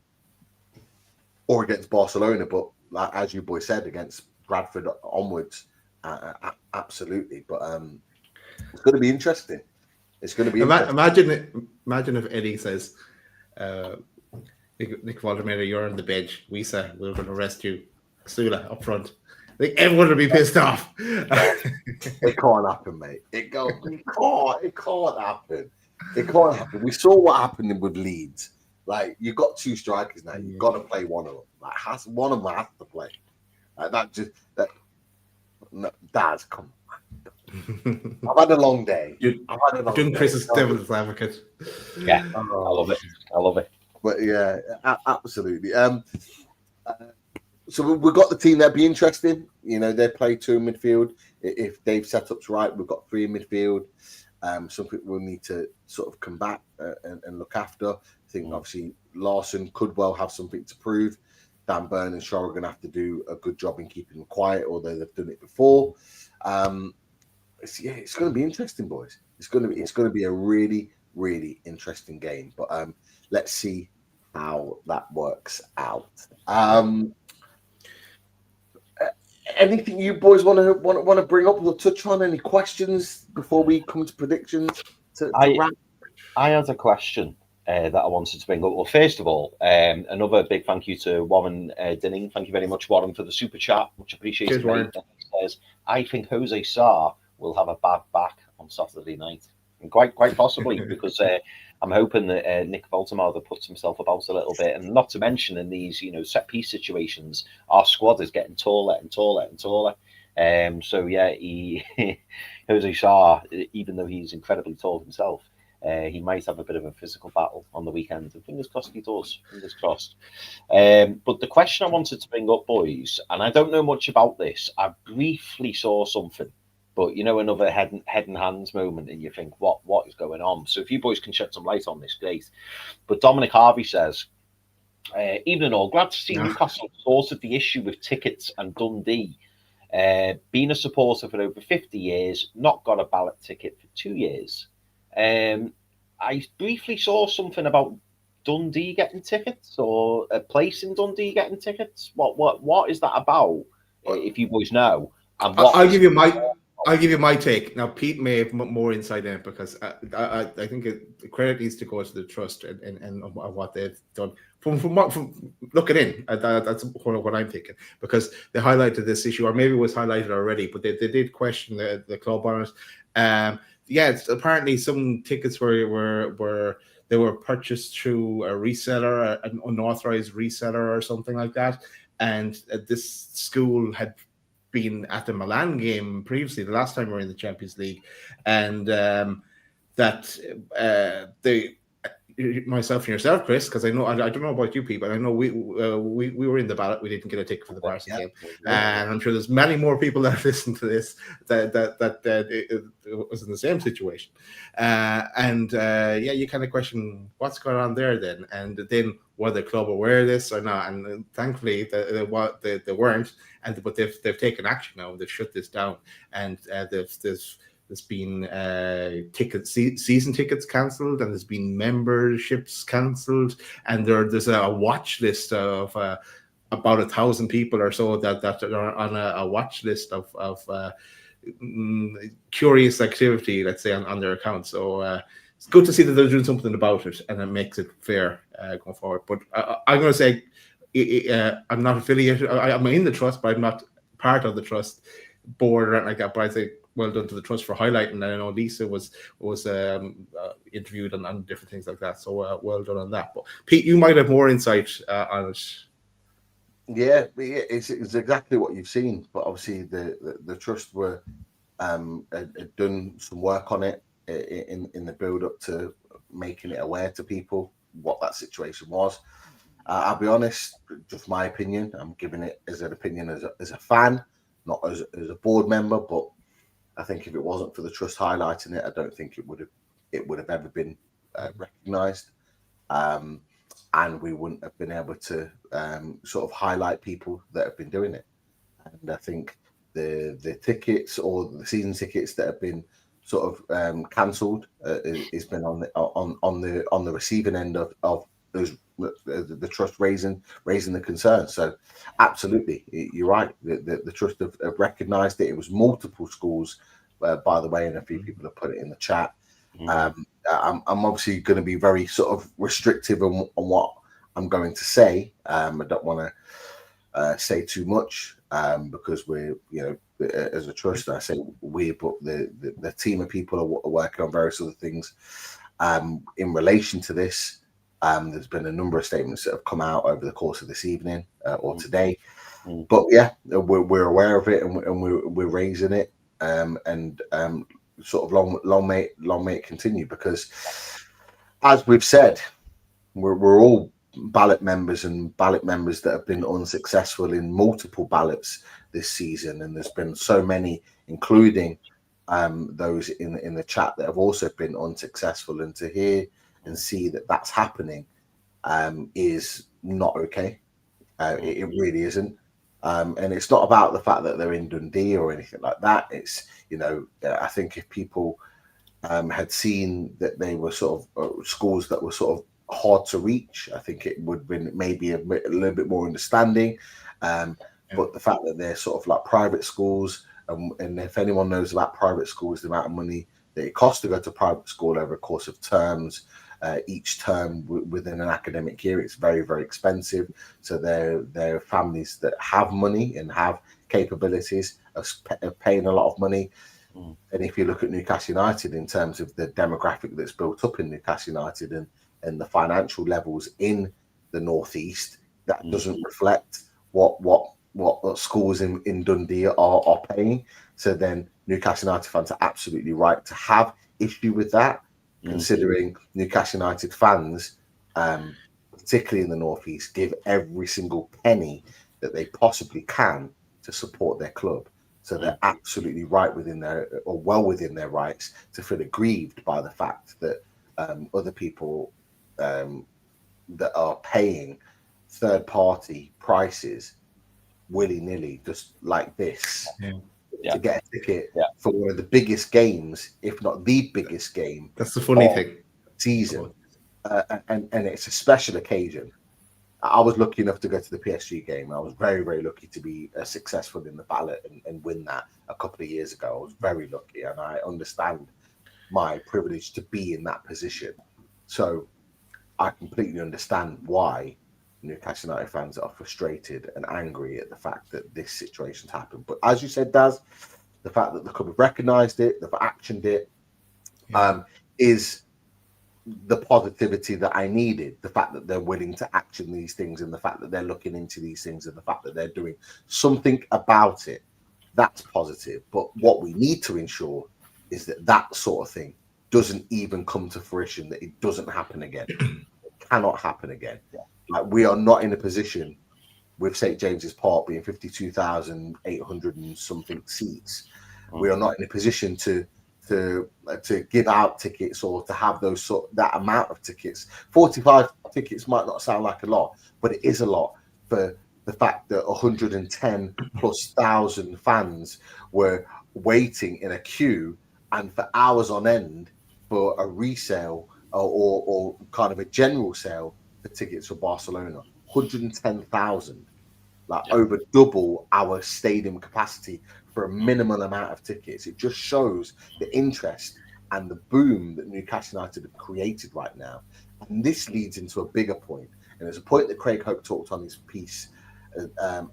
or against Barcelona, but like, as you boys said, against Bradford onwards, absolutely. But it's going to be interesting. It's going to be imagine if Eddie says, Nick Voltemade, you're on the bench. Wisa, we're going to rest you. Asula up front. Like everyone will be pissed off. It can't happen, mate. It can't happen. It can't happen. We saw what happened with Leeds. Like, you've got two strikers now. You've got to play one of them. Like, one of them has to play. Like, Dad, come on. I've had a long day. Doing Chris's devil's advocate. Yeah, I love it. I love it. But yeah, absolutely. So we've got the team that'd be interesting. You know, they play 2 in midfield. If Dave's setup's right, we've got 3 in midfield. Something we'll need to sort of come back and look after. I think obviously Larsen could well have something to prove. Dan Burn and Shaw are going to have to do a good job in keeping them quiet, although they've done it before. It's going to be interesting, boys. It's going to be a really, really interesting game. But let's see how that works out. Anything you boys want to bring up or touch on? Any questions before we come to predictions? I had a question that I wanted to bring up. Well, first of all, another big thank you to Warren Dinning. Thank you very much, Warren, for the super chat. Much appreciated. Cheers, Warren. Says, I think Jose Sarr will have a bad back on Saturday night. And quite possibly, because I'm hoping that Nick Baltimore puts himself about a little bit, and not to mention in these set piece situations, our squad is getting taller and taller and taller. So yeah, Jose Sarr, even though he's incredibly tall himself, he might have a bit of a physical battle on the weekend. And fingers crossed he does. Fingers crossed. But the question I wanted to bring up, boys, and I don't know much about this. I briefly saw something. But another head and hands moment, and you think, what is going on? So if you boys can shed some light on this, great. But Dominic Harvey says, evening all, glad to see Newcastle sorted the issue with tickets and Dundee. Been a supporter for over 50 years, not got a ballot ticket for 2 years. I briefly saw something about Dundee getting tickets, or a place in Dundee getting tickets. What is that about? If you boys know, and I'll give you my take. Now, Pete may have more insight in it, because I think the credit needs to go to the trust and what they've done. From looking in, that's what I'm thinking, because they highlighted this issue, or maybe it was highlighted already, but they did question the club on it. Apparently some tickets were purchased through a reseller, an unauthorized reseller or something like that, and this school had been at the Milan game previously, the last time we were in the Champions League, and myself and yourself, Chris, because I don't know about you people, I know we were in the ballot. We didn't get a ticket for the Barca game, and I'm sure there's many more people that listen to this that it was in the same situation, you kind of question what's going on there then, and then were the club aware of this or not? And thankfully they weren't, but they've taken action now. They've shut this down, and there's been season tickets cancelled, and there's been memberships cancelled, and there's a watch list of about 1,000 people or so that are on a watch list of curious activity, let's say, on their account. So it's good to see that they're doing something about it, and it makes it fair going forward. But I'm going to say I'm not affiliated. I'm in the trust, but I'm not part of the trust board or anything like that. But I think well done to the trust for highlighting. And I know Lisa was interviewed on different things like that. So well done on that. But Pete, you might have more insight on it. Yeah, it's exactly what you've seen. But obviously the trust were had done some work on it in the build up to making it aware to people what that situation was. I'll be honest, just my opinion. I'm giving it as an opinion as a fan, not as a board member. But I think if it wasn't for the trust highlighting it, I don't think it would have ever been recognised, and we wouldn't have been able to sort of highlight people that have been doing it. And I think the tickets or the season tickets that have been sort of cancelled has been on the receiving end of those the trust raising the concern. So absolutely, you're right. The trust have recognised it. It was multiple schools, by the way, and a few people have put it in the chat. I'm obviously going to be very sort of restrictive on what I'm going to say. I don't want to say too much because we're, as a trust, I say we, but the team of people are working on various other things in relation to this. There's been a number of statements that have come out over the course of this evening or today. Mm. But yeah, we're aware of it, and we're raising it, and sort of long may it continue, because as we've said, we're all ballot members that have been unsuccessful in multiple ballots this season, and there's been so many, including those in the chat, that have also been unsuccessful, and to hear and see that that's happening is not okay. It really isn't. And it's not about the fact that they're in Dundee or anything like that. It's, I think if people had seen that they were sort of schools that were sort of hard to reach, I think it would have been maybe a little bit more understanding. But the fact that they're sort of like private schools, and if anyone knows about private schools, the amount of money that it costs to go to private school over a course of terms, each term within an academic year, it's very, very expensive. So they're families that have money and have capabilities of paying a lot of money. And if you look at Newcastle United in terms of the demographic that's built up in Newcastle United and the financial levels in the northeast, that doesn't reflect what schools in Dundee are paying. So then Newcastle United fans are absolutely right to have issue with that, considering Newcastle United fans, particularly in the northeast, give every single penny that they possibly can to support their club. So they're absolutely right well within their rights to feel aggrieved by the fact that other people that are paying third-party prices willy-nilly, just like this, to get a ticket for one of the biggest games, if not the biggest game. That's the funny thing. Season, and it's a special occasion. I was lucky enough to go to the PSG game. I was very, very lucky to be successful in the ballot and win that a couple of years ago. I was very lucky, and I understand my privilege to be in that position. So I completely understand why Newcastle United fans are frustrated and angry at the fact that this situation's happened. But as you said, Daz, the fact that the club have recognised it, they've actioned it, is the positivity that I needed. The fact that they're willing to action these things, and the fact that they're looking into these things, and the fact that they're doing something about it, that's positive. But what we need to ensure is that that sort of thing doesn't even come to fruition, that it doesn't happen again. It cannot happen again. Like, we are not in a position with St. James's Park being 52,800 and something seats. We are not in a position to give out tickets, or to have that amount of tickets. 45 tickets might not sound like a lot, but it is a lot for the fact that 110,000+ fans were waiting in a queue and for hours on end for a resale or kind of a general sale for tickets for Barcelona. 110,000, over double our stadium capacity for a minimal amount of tickets. It just shows the interest and the boom that Newcastle United have created right now. And this leads into a bigger point. And there's a point that Craig Hope talked on his piece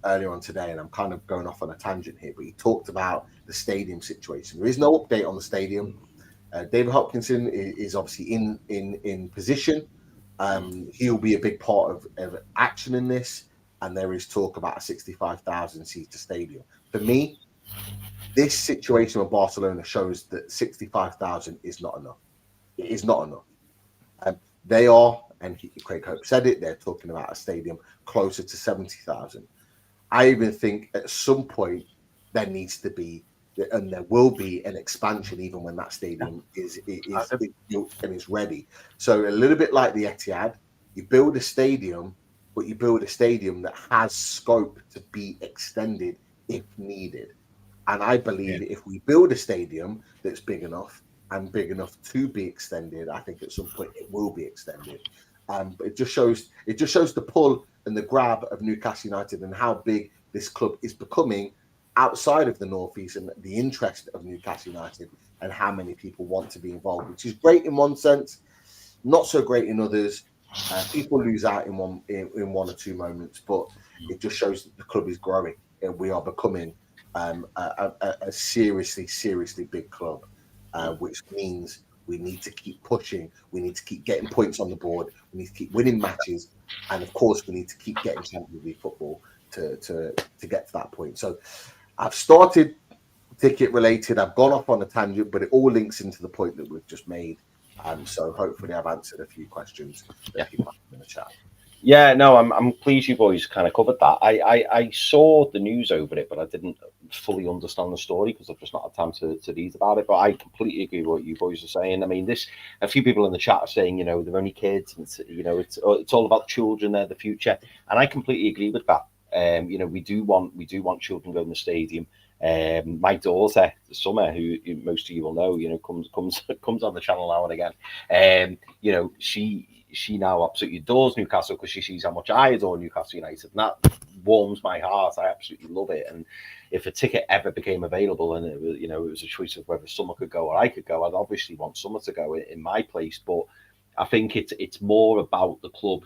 earlier on today, and I'm kind of going off on a tangent here, but he talked about the stadium situation. There is no update on the stadium. David Hopkinson is obviously in position. He'll be a big part of action in this, and there is talk about a 65,000 seater stadium. For me, this situation with Barcelona shows that 65,000 is not enough. It is not enough. They are, and Craig Hope said it, they're talking about a stadium closer to 70,000. I even think at some point there needs to be, and there will be, an expansion even when that stadium is built and is ready. So a little bit like the Etihad, you build a stadium, but you build a stadium that has scope to be extended if needed. And I believe if we build a stadium that's big enough to be extended, I think at some point it will be extended. But it just shows the pull and the grab of Newcastle United and how big this club is becoming outside of the Northeast, and the interest of Newcastle United and how many people want to be involved, which is great in one sense, not so great in others. People lose out in one or two moments, but it just shows that the club is growing and we are becoming a seriously big club, which means We need to keep pushing. We need to keep getting points on the board. We need to keep winning matches, and of course, we need to keep getting Champions League football to get to that point. So, I've started ticket related. I've gone off on a tangent, but it all links into the point that we've just made. So hopefully, I've answered a few questions that people have in the chat. Yeah, no, I'm pleased you boys kind of covered that. I saw the news over it, but I didn't fully understand the story because I've just not had time to read about it. But I completely agree with what you boys are saying. I mean, a few people in the chat are saying, you know, they're only kids, and it's all about children, they're the future, and I completely agree with that. You know, we do want children going to the stadium. My daughter, Summer, who most of you will know, you know, comes on the channel now and again. You know, she now absolutely adores Newcastle because she sees how much I adore Newcastle United, and that warms my heart. I absolutely love it. And if a ticket ever became available and it was a choice of whether Summer could go or I could go, I'd obviously want Summer to go in my place. But I think it's more about the club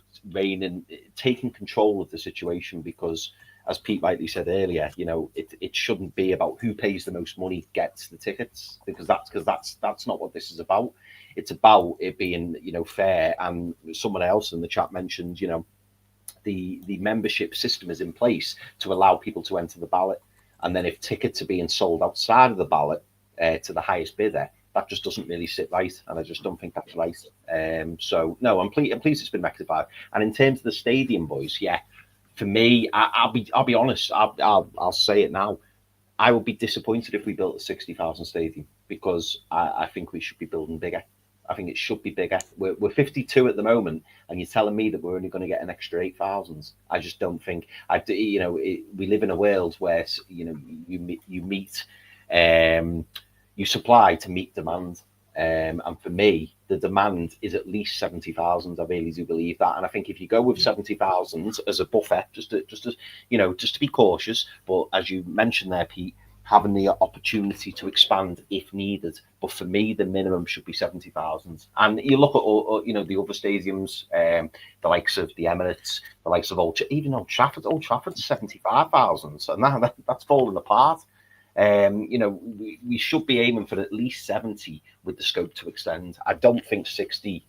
taking control of the situation, because, as Pete rightly said earlier, you know, it shouldn't be about who pays the most money gets the tickets, because that's not what this is about. It's about it being, you know, fair. And someone else in the chat mentioned, you know, the membership system is in place to allow people to enter the ballot, and then if tickets are being sold outside of the ballot to the highest bidder, that just doesn't really sit right, and I just don't think that's right. So no, I'm pleased it's been rectified. And in terms of the stadium, boys, yeah, for me, I'll be honest. I'll say it now. I would be disappointed if we built a 60,000 stadium, because I think we should be building bigger. I think it should be bigger. We're 52 at the moment, and you're telling me that we're only going to get an extra 8,000. I just don't think. We live in a world where, you know, you meet, you supply to meet demand. And for me, the demand is at least 70,000. I really do believe that, and I think if you go with 70,000 as a buffer, just to be cautious, but as you mentioned there, Pete, having the opportunity to expand if needed. But for me, the minimum should be 70,000. And you look at the other stadiums, the likes of the Emirates, the likes of Old Trafford. Old Trafford's 75,000, so now that's falling apart. We should be aiming for at least 70 with the scope to extend. I don't think 60.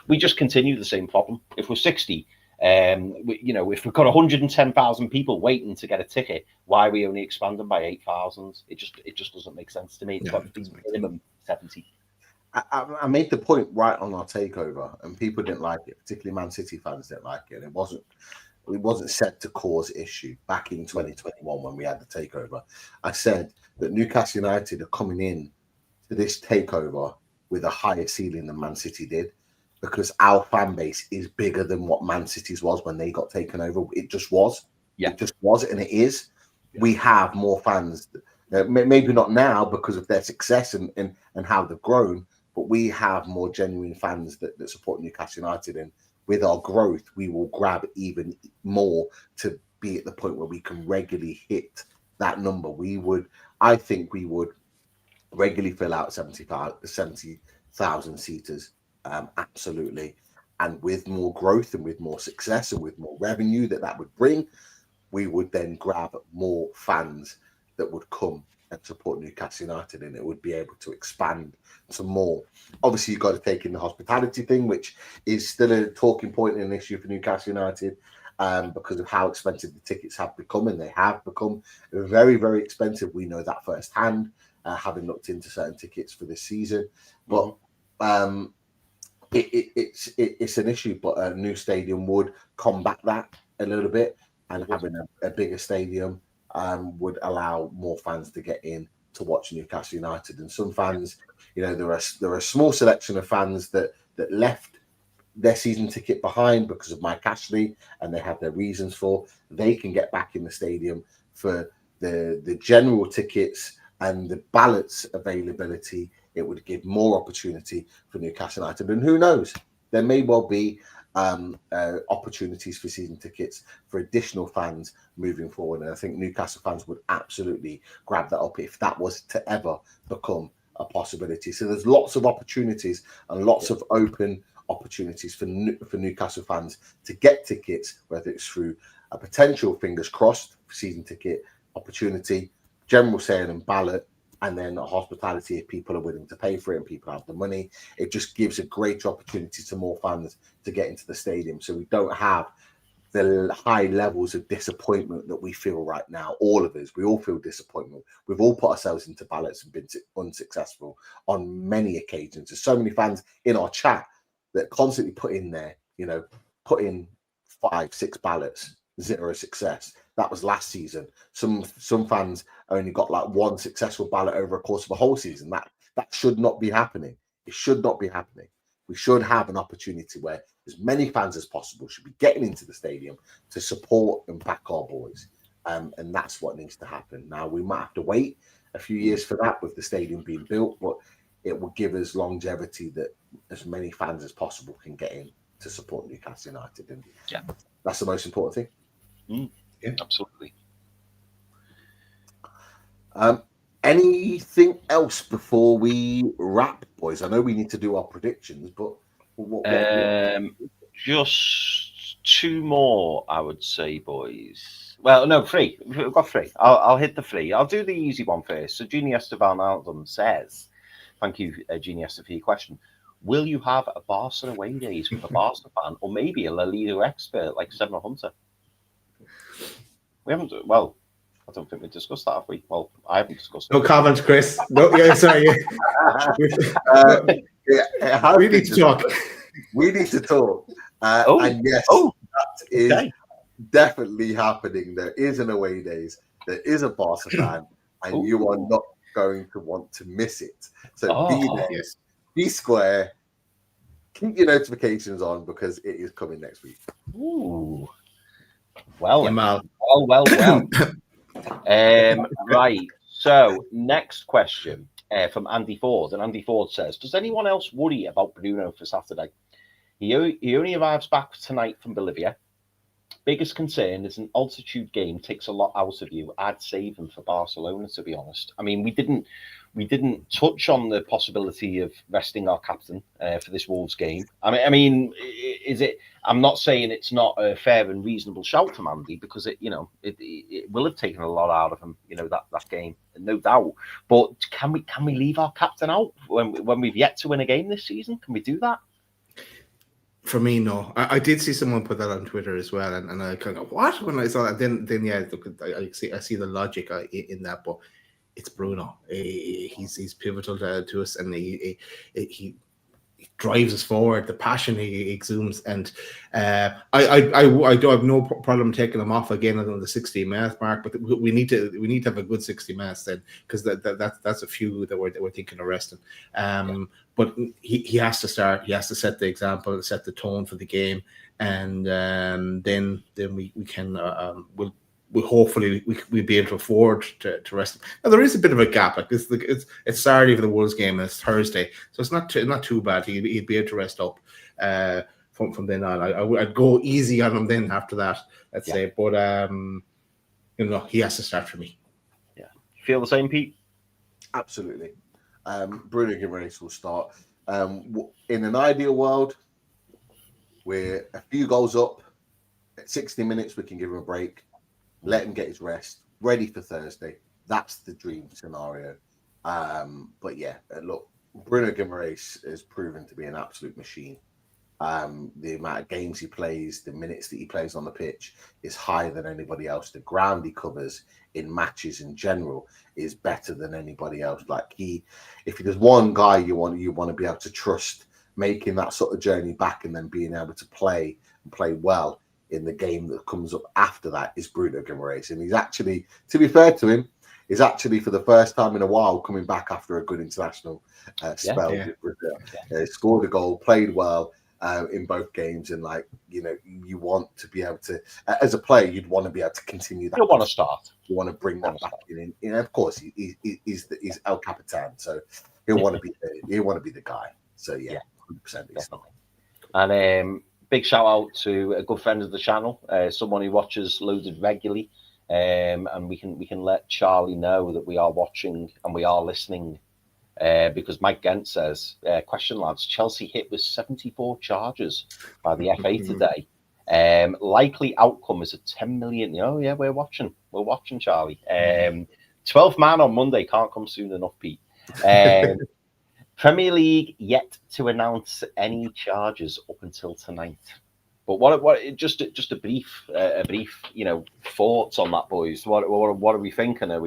We just continue the same problem. If we're 60, if we've got 110,000 people waiting to get a ticket, why are we only expanding by 8,000? It just doesn't make sense to me. It's got to be minimum 70. I made the point right on our takeover, and people didn't like it, particularly Man City fans didn't like it. And it wasn't said to cause issue back in 2021 when we had the takeover. I said that Newcastle United are coming in to this takeover with a higher ceiling than Man City did, because our fan base is bigger than what Man City's was when they got taken over. It just was. Yeah. It just was, and it is. Yeah. We have more fans, maybe not now because of their success and how they've grown, but we have more genuine fans that support Newcastle United. And with our growth, we will grab even more to be at the point where we can regularly hit that number. I think we would regularly fill out 70,000 seaters. Absolutely. And with more growth and with more success and with more revenue that would bring, we would then grab more fans that would come and support Newcastle United, and it would be able to expand some more. Obviously, you've got to take in the hospitality thing, which is still a talking point and an issue for Newcastle United, because of how expensive the tickets have become, and they have become very, very expensive. We know that firsthand, having looked into certain tickets for this season. But it's an issue, but a new stadium would combat that a little bit, and having a bigger stadium would allow more fans to get in to watch Newcastle United. And some fans, there are a small selection of fans that left their season ticket behind because of Mike Ashley, and they have their reasons for. They can get back in the stadium for the general tickets and the ballots availability. It would give more opportunity for Newcastle United, and who knows, there may well be opportunities for season tickets for additional fans moving forward. And I think Newcastle fans would absolutely grab that up if that was to ever become a possibility. So there's lots of opportunities and lots of open opportunities for Newcastle fans to get tickets, whether it's through a potential, fingers crossed, season ticket opportunity, general sale and ballot, And then hospitality, if people are willing to pay for it and people have the money, it just gives a greater opportunity to more fans to get into the stadium. So we don't have the high levels of disappointment that we feel right now. All of us, we all feel disappointment. We've all put ourselves into ballots and been unsuccessful on many occasions. There's so many fans in our chat that constantly put in there, put in 5-6 ballots, 0 success. That was last season. Some fans only got like 1 successful ballot over a course of a whole season. That should not be happening. It should not be happening. We should have an opportunity where as many fans as possible should be getting into the stadium to support and back our boys. And that's what needs to happen. Now, we might have to wait a few years for that with the stadium being built, but it will give us longevity that as many fans as possible can get in to support Newcastle United. And that's the most important thing. Yeah, absolutely. Anything else before we wrap, boys? I know we need to do our predictions, but what just 2 more, I would say, boys. Well, no, 3. We've got 3. I'll hit the 3. I'll do the easy one first. So Jeannie Esteban Alden says, thank you, Jeannie Esther, for your question. Will you have a Barca away days with a Barca fan or maybe a La Liga expert like Seven Hunter? We haven't, well, I don't think we discussed that, have we? Well, I haven't discussed it. No comments, Chris. No, yeah, sorry. We need to talk. We need to talk. And yes, that is definitely happening. There is an away days. There is a Barca fan, and you are not going to want to miss it. So be there, be square, keep your notifications on because it is coming next week. Ooh. Well. Right. So next question from Andy Ford, and Andy Ford says, "Does anyone else worry about Bruno for Saturday? He only arrives back tonight from Bolivia. Biggest concern is an altitude game takes a lot out of you. I'd save him for Barcelona, to be honest. I mean, we didn't touch on the possibility of resting our captain for this Wolves game. I mean, is it? I'm not saying it's not a fair and reasonable shout from Andy because it will have taken a lot out of him, that game, no doubt. But can we leave our captain out when we've yet to win a game this season? Can we do that? For me, no. I did see someone put that on Twitter as well, and I kind of what when I saw that. Then yeah, look, I see the logic in that, but it's Bruno. He's pivotal to us, and he drives us forward. The passion he exudes, and I do have no problem taking him off again on the 60-minute mark. But we need to have a good 60 minutes then, because that's a few that we're thinking of resting. But he has to start. He has to set the example, set the tone for the game, and then we can we'll hopefully we'll be able to afford to rest him. Now there is a bit of a gap. Like this, it's Saturday for the Wolves game and it's Thursday, so it's not too bad. He'd be able to rest up from then on. I'd go easy on him then after that. Let's say, but he has to start for me. Yeah, feel the same, Pete? Absolutely. Bruno Guimaraes will start. In an ideal world, we're a few goals up. At 60 minutes, we can give him a break, let him get his rest, ready for Thursday. That's the dream scenario. But yeah, look, Bruno Guimaraes has proven to be an absolute machine. The amount of games he plays, the minutes that he plays on the pitch is higher than anybody else. The ground he covers in matches in general is better than anybody else. Like if there's one guy you want to be able to trust making that sort of journey back and then being able to play well in the game that comes up after that is Bruno Guimaraes. And he's actually, to be fair to him, is actually for the first time in a while coming back after a good international spell. Scored a goal, played well in both games, and you want to be able to, as a player, you'd want to be able to continue that. You want to start. You want to bring that back in. Of course, he's El Capitan, so he'll want to be the guy. So yeah, 100%. Definitely. And big shout out to a good friend of the channel, someone who watches Loaded regularly, and we can let Charlie know that we are watching and we are listening. Because Mike Gent says, question lads, Chelsea hit with 74 charges by the FA today. Likely outcome is a 10 million. Oh yeah, we're watching, Charlie. 12th man on Monday can't come soon enough, Pete. Premier League yet to announce any charges up until tonight. But what just a brief thoughts on that, boys. What are we thinking? Are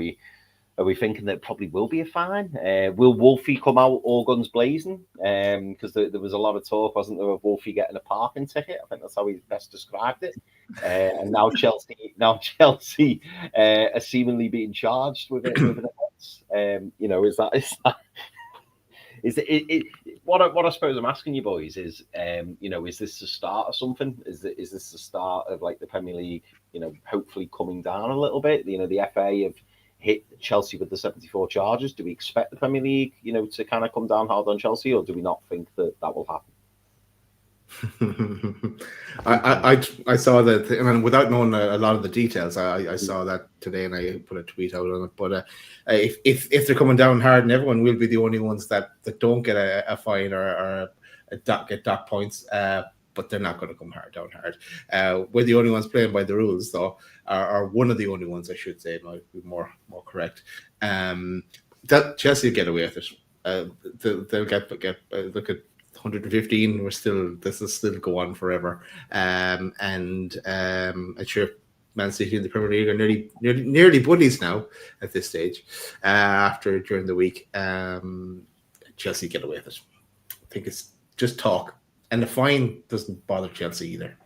we thinking that probably will be a fine? Will Wolfie come out all guns blazing? Because there was a lot of talk, wasn't there, of Wolfie getting a parking ticket? I think that's how he best described it. And now Chelsea are seemingly being charged with it. With an offence. Is it what I suppose I'm asking you, boys, is is this the start of something? Is this the start of like the Premier League, hopefully coming down a little bit? The FA have hit Chelsea with the 74 charges. Do we expect the Premier League, to kind of come down hard on Chelsea, or do we not think that will happen? I saw that, and without knowing a lot of the details, I saw that today, and I put a tweet out on it. But if they're coming down hard, and everyone will be the only ones that don't get a fine or get dock points, but they're not going to come down hard. We're the only ones playing by the rules, though, or one of the only ones, I should say, might be more correct. That Chelsea get away with it. They'll get look at 115. This will still go on forever. I'm sure Man City in the Premier League are nearly buddies now at this stage. During the week, Chelsea get away with it. I think it's just talk, and the fine doesn't bother Chelsea either.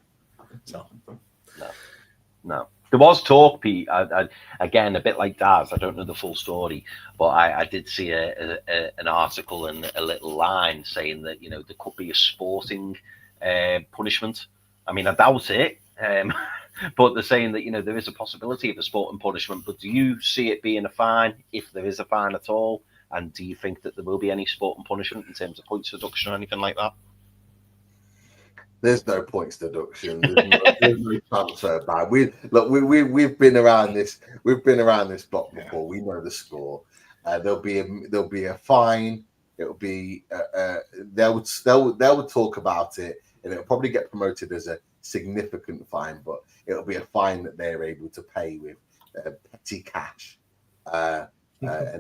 So no. There was talk, Pete. Again, a bit like Daz. I don't know the full story, but I did see an article and a little line saying that there could be a sporting punishment. I mean, I doubt it, but they're saying that there is a possibility of a sporting punishment. But do you see it being a fine, if there is a fine at all? And do you think that there will be any sporting punishment in terms of points deduction or anything like that? There's no points deduction. There's no transfer ban. We've been around this. We've been around this block before. We know the score. There'll be a fine. It'll be they'll talk about it, and it'll probably get promoted as a significant fine. But it'll be a fine that they're able to pay with petty cash, and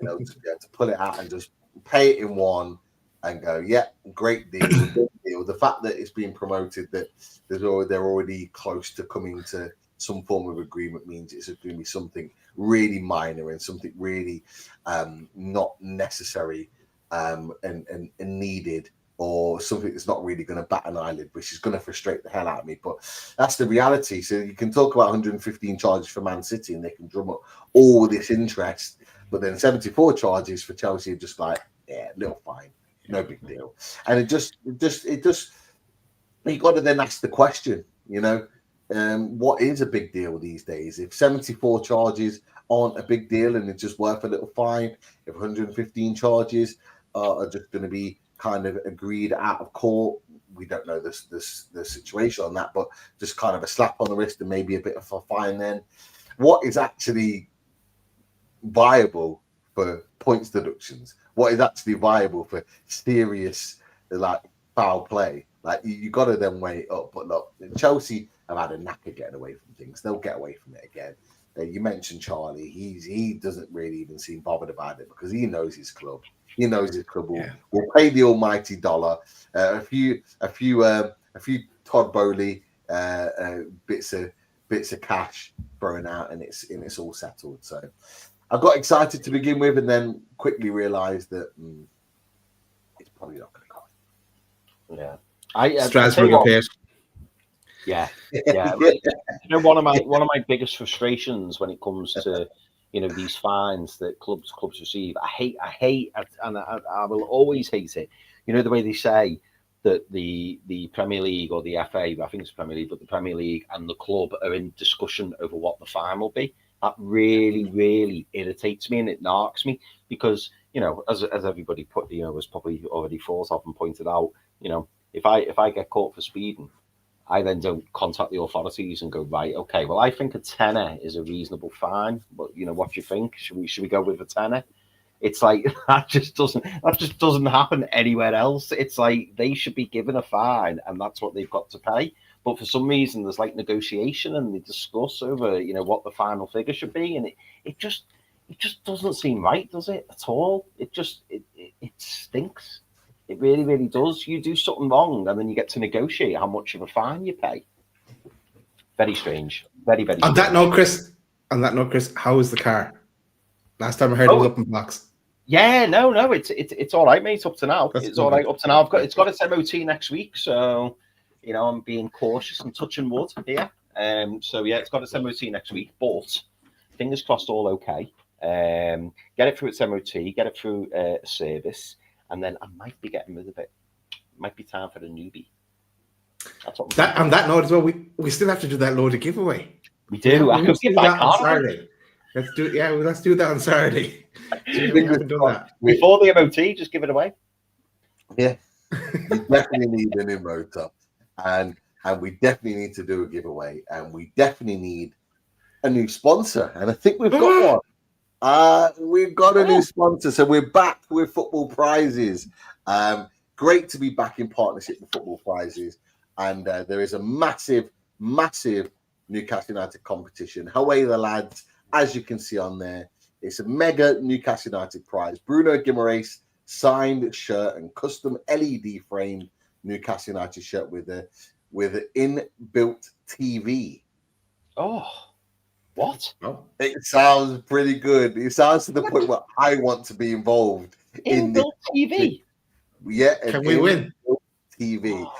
they'll just be able to pull it out and just pay it in one. And go, yeah, great deal, good deal. The fact that it's being promoted that they're already close to coming to some form of agreement means it's going to be something really minor and something really not necessary and needed, or something that's not really going to bat an eyelid, which is going to frustrate the hell out of me. But that's the reality. So you can talk about 115 charges for Man City, and they can drum up all this interest, but then 74 charges for Chelsea are just like, yeah, little fine. No big deal. And it just you got to then ask the question, what is a big deal these days? If 74 charges aren't a big deal and it's just worth a little fine, if 115 charges are just going to be kind of agreed out of court, we don't know the situation on that, but just kind of a slap on the wrist and maybe a bit of a fine then. What is actually viable for points deductions? What is actually viable for serious foul play? You got to then weigh it up. But look, Chelsea have had a knack of getting away from things. They'll get away from it again. You mentioned Charlie. He doesn't really even seem bothered about it because he knows his club. He knows his club will pay the almighty dollar. A few Todd Bowley bits of cash thrown out, and it's all settled. So I got excited to begin with, and then quickly realised that it's probably not going to come. Yeah, Strasbourg appears. Yeah. One of my biggest frustrations when it comes to these fines that clubs receive. I hate, and I will always hate it. The way they say that the Premier League or the FA, I think it's Premier League, but the Premier League and the club are in discussion over what the fine will be. That really, really irritates me, and it narks me because, as everybody was probably already thought of and pointed out, if I get caught for speeding, I then don't contact the authorities and go, right, okay, well, I think a tenner is a reasonable fine, but what do you think? Should we go with a tenner? It's like that just doesn't happen anywhere else. It's like they should be given a fine, and that's what they've got to pay. But for some reason, there's negotiation, and they discuss over what the final figure should be, and it just doesn't seem right, does it, at all? It just it stinks. It really, really does. You do something wrong, and then you get to negotiate how much of a fine you pay. Very strange. Very, very On strange. that note, Chris, how is the car? Last time I heard it was up in box. Yeah, no, it's all right, mate. Up to now, That's it's good. all right. Up to now, it's got its MOT next week, so I'm being cautious and touching wood here. So yeah, it's got its MOT next week, but fingers crossed, all okay. Get it through its MOT, get it through a service, and then I might be getting rid of it. Might be time for a newbie. That's what On that note as well, we still have to do that loaded giveaway. we do. I could Let's do give my that on card away. Saturday. Let's do that on Saturday. We haven't done that. Before the MOT, just give it away. Yeah, you definitely need an in motor, and we definitely need to do a giveaway, and we definitely need a new sponsor, and I think we've got one. We've got a new sponsor, so we're back with Football Prizes. Great to be back in partnership with Football Prizes, and there is a massive Newcastle United competition. Away the lads, as you can see on there. It's a mega Newcastle United prize. Bruno Guimaraes signed shirt and custom LED framed Newcastle United shirt with an inbuilt TV. Oh, what? Oh. It sounds pretty good. It sounds to the point where I want to be involved in Inbuilt TV. Yeah. Can we win? TV.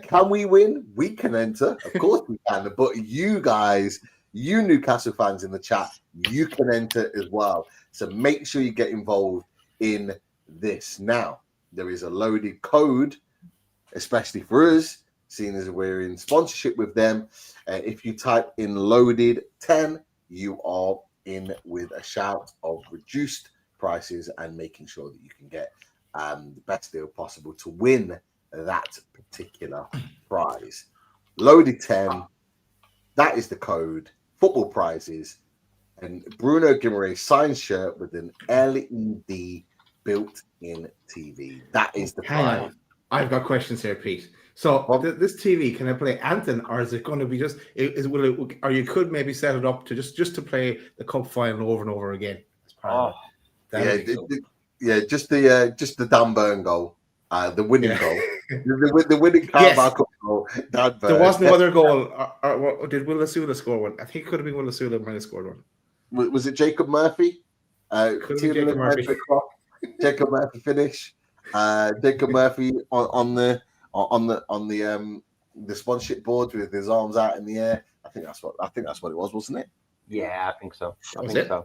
Can we win? We can enter. Of course we can. But you guys, you Newcastle fans in the chat, you can enter as well. So make sure you get involved in this. Now, there is a loaded code, especially for us, seeing as we're in sponsorship with them. If you type in loaded 10, you are in with a shout of reduced prices and making sure that you can get the best deal possible to win that particular prize. Loaded 10, that is the code. Football Prizes, and Bruno Guimaraes signed shirt with an LED built-in TV. That is the prize. I've got questions here, Pete. So this TV, can I play Anthem, or is it going to be just? Or you could maybe set it up to just to play the cup final over and over again. Just the Dan Burn goal, the winning goal, the winning Carabao Cup goal. Dan Burn. There was no other goal. Or did Will Asula score one? I think it could have been Will Asula might have scored one. Was it Jacob Murphy? Could have been Jacob Murphy. Jacob Murphy finish. Jacob Murphy on the sponsorship board with his arms out in the air. I think that's what it was, wasn't it? Yeah, I think so.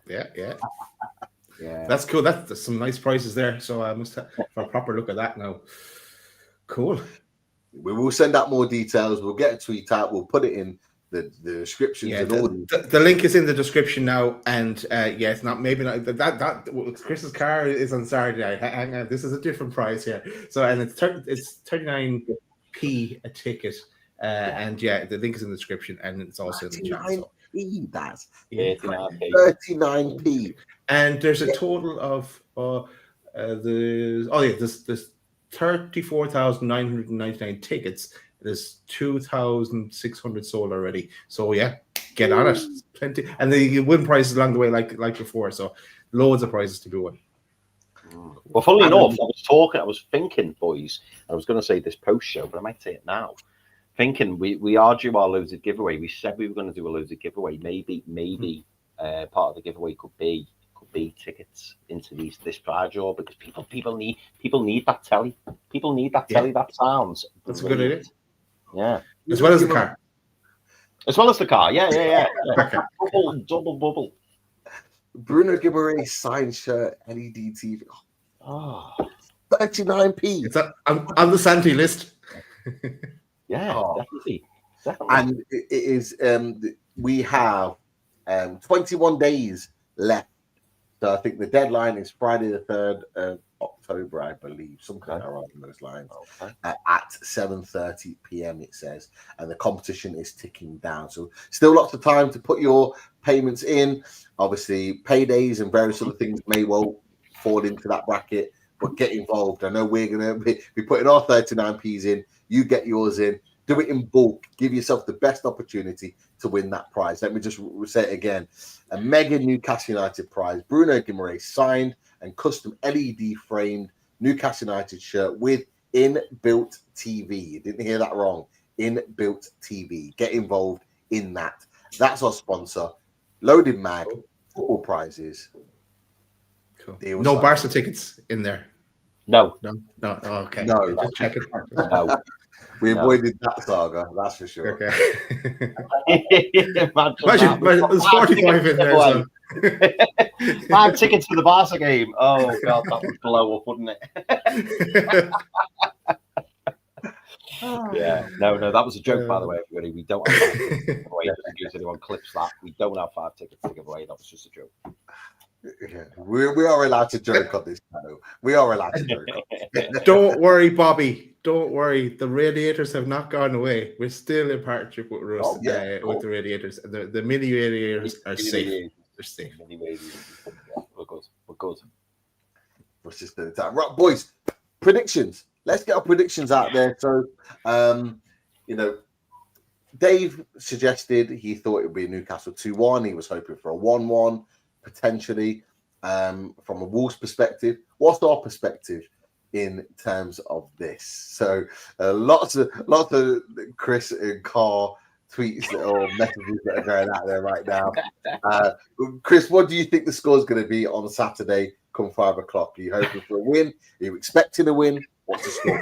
Yeah. That's cool. That's some nice prices there. So I must have a proper look at that now. Cool. We will send out more details. We'll get a tweet out. We'll put it in the descriptions and all. The link is in the description now, and it's not that Chris's car is on Saturday. Hang on, this is a different price here. So and it's 39p a ticket, and the link is in the description, and it's also in the chat. 39p, that's 39p. And there's a total of there's 34,999 tickets. There's 2,600 sold already. So get on it. Plenty, and you win prizes along the way, like before. So loads of prizes to be won. Well, funnily enough, I was thinking, boys, I was going to say this post show, but I might say it now. Thinking we are due our loaded giveaway. We said we were going to do a loaded giveaway. Maybe part of the giveaway could be tickets into this prize draw, because people need that telly. People need that telly. That sounds. That's a good idea. Yeah, as well as the car. As well as the car. Yeah. Double bubble. Bruno Guimaraes signed shirt, LED TV. Oh, 39p. It's on the Santi list. Definitely. And it is. We have 21 days left. So I think the deadline is Friday the 3rd of October, I believe, something around those lines. At 7:30 p.m. it says, and the competition is ticking down. So still lots of time to put your payments in. Obviously, paydays and various other things may well fall into that bracket, but get involved. I know we're going to be putting our 39p's in. You get yours in, Do it in bulk. Give yourself the best opportunity to win that prize. Let me just say it again. A mega Newcastle United prize. Bruno Guimaraes signed and custom LED framed Newcastle United shirt with inbuilt TV. You didn't hear that wrong. Inbuilt TV. Get involved in that. That's our sponsor. Loaded Mag. Football prizes. Cool. Deal No signed. Barca tickets in there. No, No. Oh, okay. No. Just check it. no. We No. avoided that saga, that's for sure. Okay. Imagine There's 45 in there. So. 5 tickets to the Barca game. Oh god, that would blow up, wouldn't it? Yeah, no, that was a joke, by the way, everybody. We don't have 5 tickets to give away. Just in case anyone clips that, we don't have 5 tickets to give away. That was just a joke. Yeah. We are allowed to joke on this channel. We are allowed to joke. Don't worry, Bobby. Don't worry. The radiators have not gone away. We're still in partnership with Russ, with the radiators. The mini radiators are safe. They're safe. Mini radiators. Yeah, we're good. We're good. What's just the time? Right, boys. Predictions. Let's get our predictions out there. So, Dave suggested he thought it would be a Newcastle 2-1. He was hoping for a 1-1, potentially. From a Wolves perspective, what's our perspective in terms of this? So, lots of Chris and Carl tweets or messages that are going out there right now. Chris, what do you think the score is going to be on Saturday come 5 o'clock? Are you hoping for a win? Are you expecting a win? What's the score?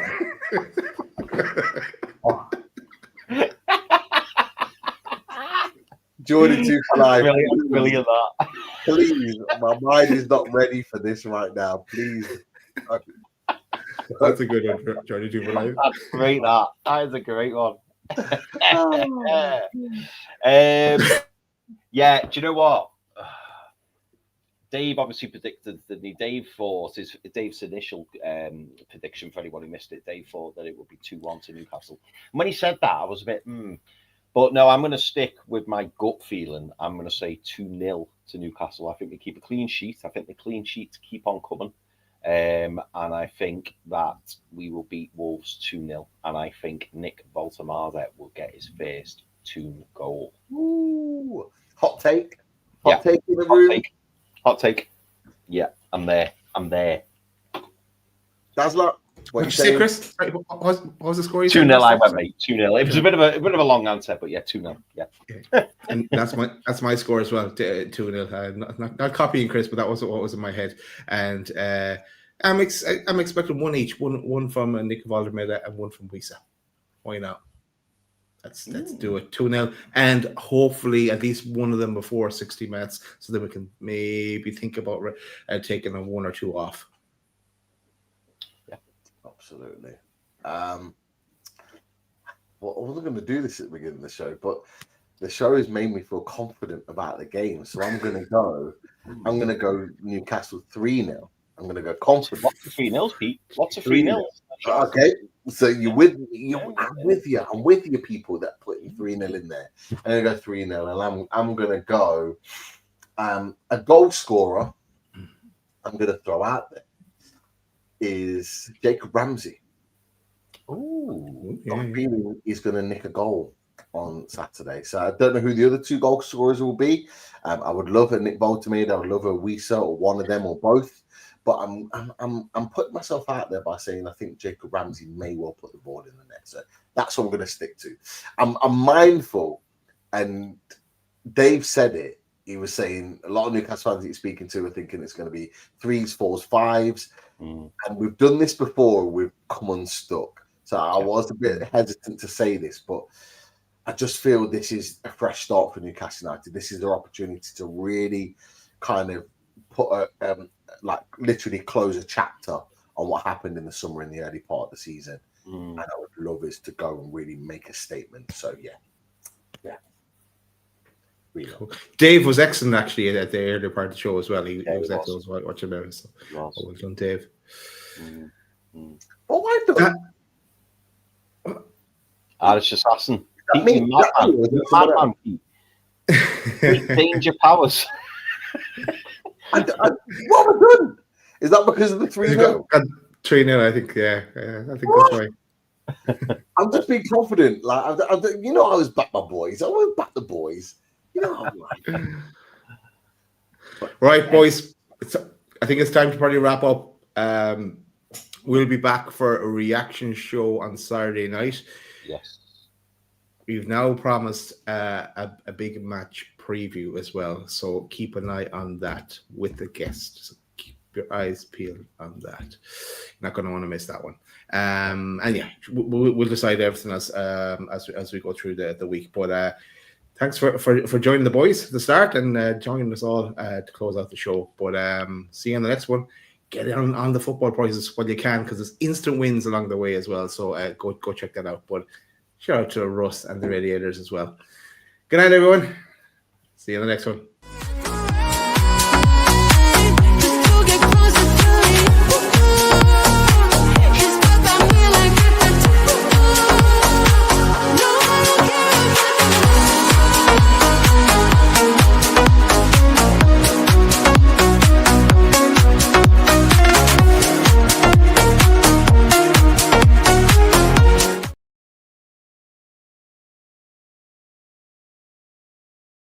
Jordan 2 for life. Brilliant that. Please, my mind is not ready for this right now. Please. That's a good one, Jordan 2 for life. That's great. That is a great one. Yeah, do you know what? Dave obviously predicted Dave's initial prediction, for anyone who missed it. Dave thought that it would be 2-1 to Newcastle. And when he said that, I was a bit, But no, I'm going to stick with my gut feeling. I'm going to say 2-0 to Newcastle. I think we keep a clean sheet. I think the clean sheets keep on coming. And I think that we will beat Wolves 2-0. And I think Nick Voltemade will get his first 2 goal. Ooh. Hot take. Hot take in the room. Hot take. Yeah, I'm there. Dazzler. What did you say, Chris? Sorry, what was the score? 2-0. I went, mate. 2-0. It was a bit of a long answer, but yeah, 2-0. Yeah. And that's my score as well. 2-0. Not copying Chris, but that wasn't what was in my head. And I'm expecting one each. One from Nick Voltemade and one from Wisa. Why not? Let's do it. 2-0, and hopefully at least one of them before 60 minutes, so that we can maybe think about taking a 1 or 2 off. Yeah, absolutely. I wasn't going to do this at the beginning of the show, but the show has made me feel confident about the game, so I'm going to go Newcastle 3-0. I'm going to go confident. Lots of 3-0s, Pete. Lots of 3-0s. Okay, so I'm with you, people that put 3-0 in there. I'm going to go 3-0, and I'm going to go a goal scorer. I'm going to throw out there is Jacob Ramsey. Ooh, I'm feeling he's going to nick a goal on Saturday. So I don't know who the other 2 goal scorers will be. I would love a Nick Voltemade. I would love a Wisa, or one of them, or both. But I'm putting myself out there by saying I think Jacob Ramsey may well put the ball in the net. So that's what I'm going to stick to. I'm mindful, and Dave said it. He was saying a lot of Newcastle fans that he's speaking to are thinking it's going to be 3s, 4s, 5s. And we've done this before. We've come unstuck. So I was a bit hesitant to say this, but I just feel this is a fresh start for Newcastle United. This is their opportunity to really kind of put literally close a chapter on what happened in the summer in the early part of the season. And I would love us to go and really make a statement. So yeah. Really cool. Dave was excellent actually at the earlier part of the show as well. He was excellent watching about it. So well done, Dave. Well, why do Irish assassin. Madman. Danger powers. What have I done? Is that because of the 3-0? 3-0, I think. Yeah, I think that's why. I'm just being confident. Like, I always back my boys. I always back the boys. You know how I'm like. Right, boys. I think it's time to probably wrap up. We'll be back for a reaction show on Saturday night. Yes. We've now promised a big match preview as well, so keep an eye on that with the guests. So keep your eyes peeled on that. You're not going to want to miss that one. And yeah, we'll decide everything as we go through the week. But thanks for joining the boys at the start and joining us all to close out the show. But see you on the next one. Get on the football prices while you can, because there's instant wins along the way as well. So go check that out. But shout out to Russ and the Radiators as well. Good night, everyone. See you on the next one.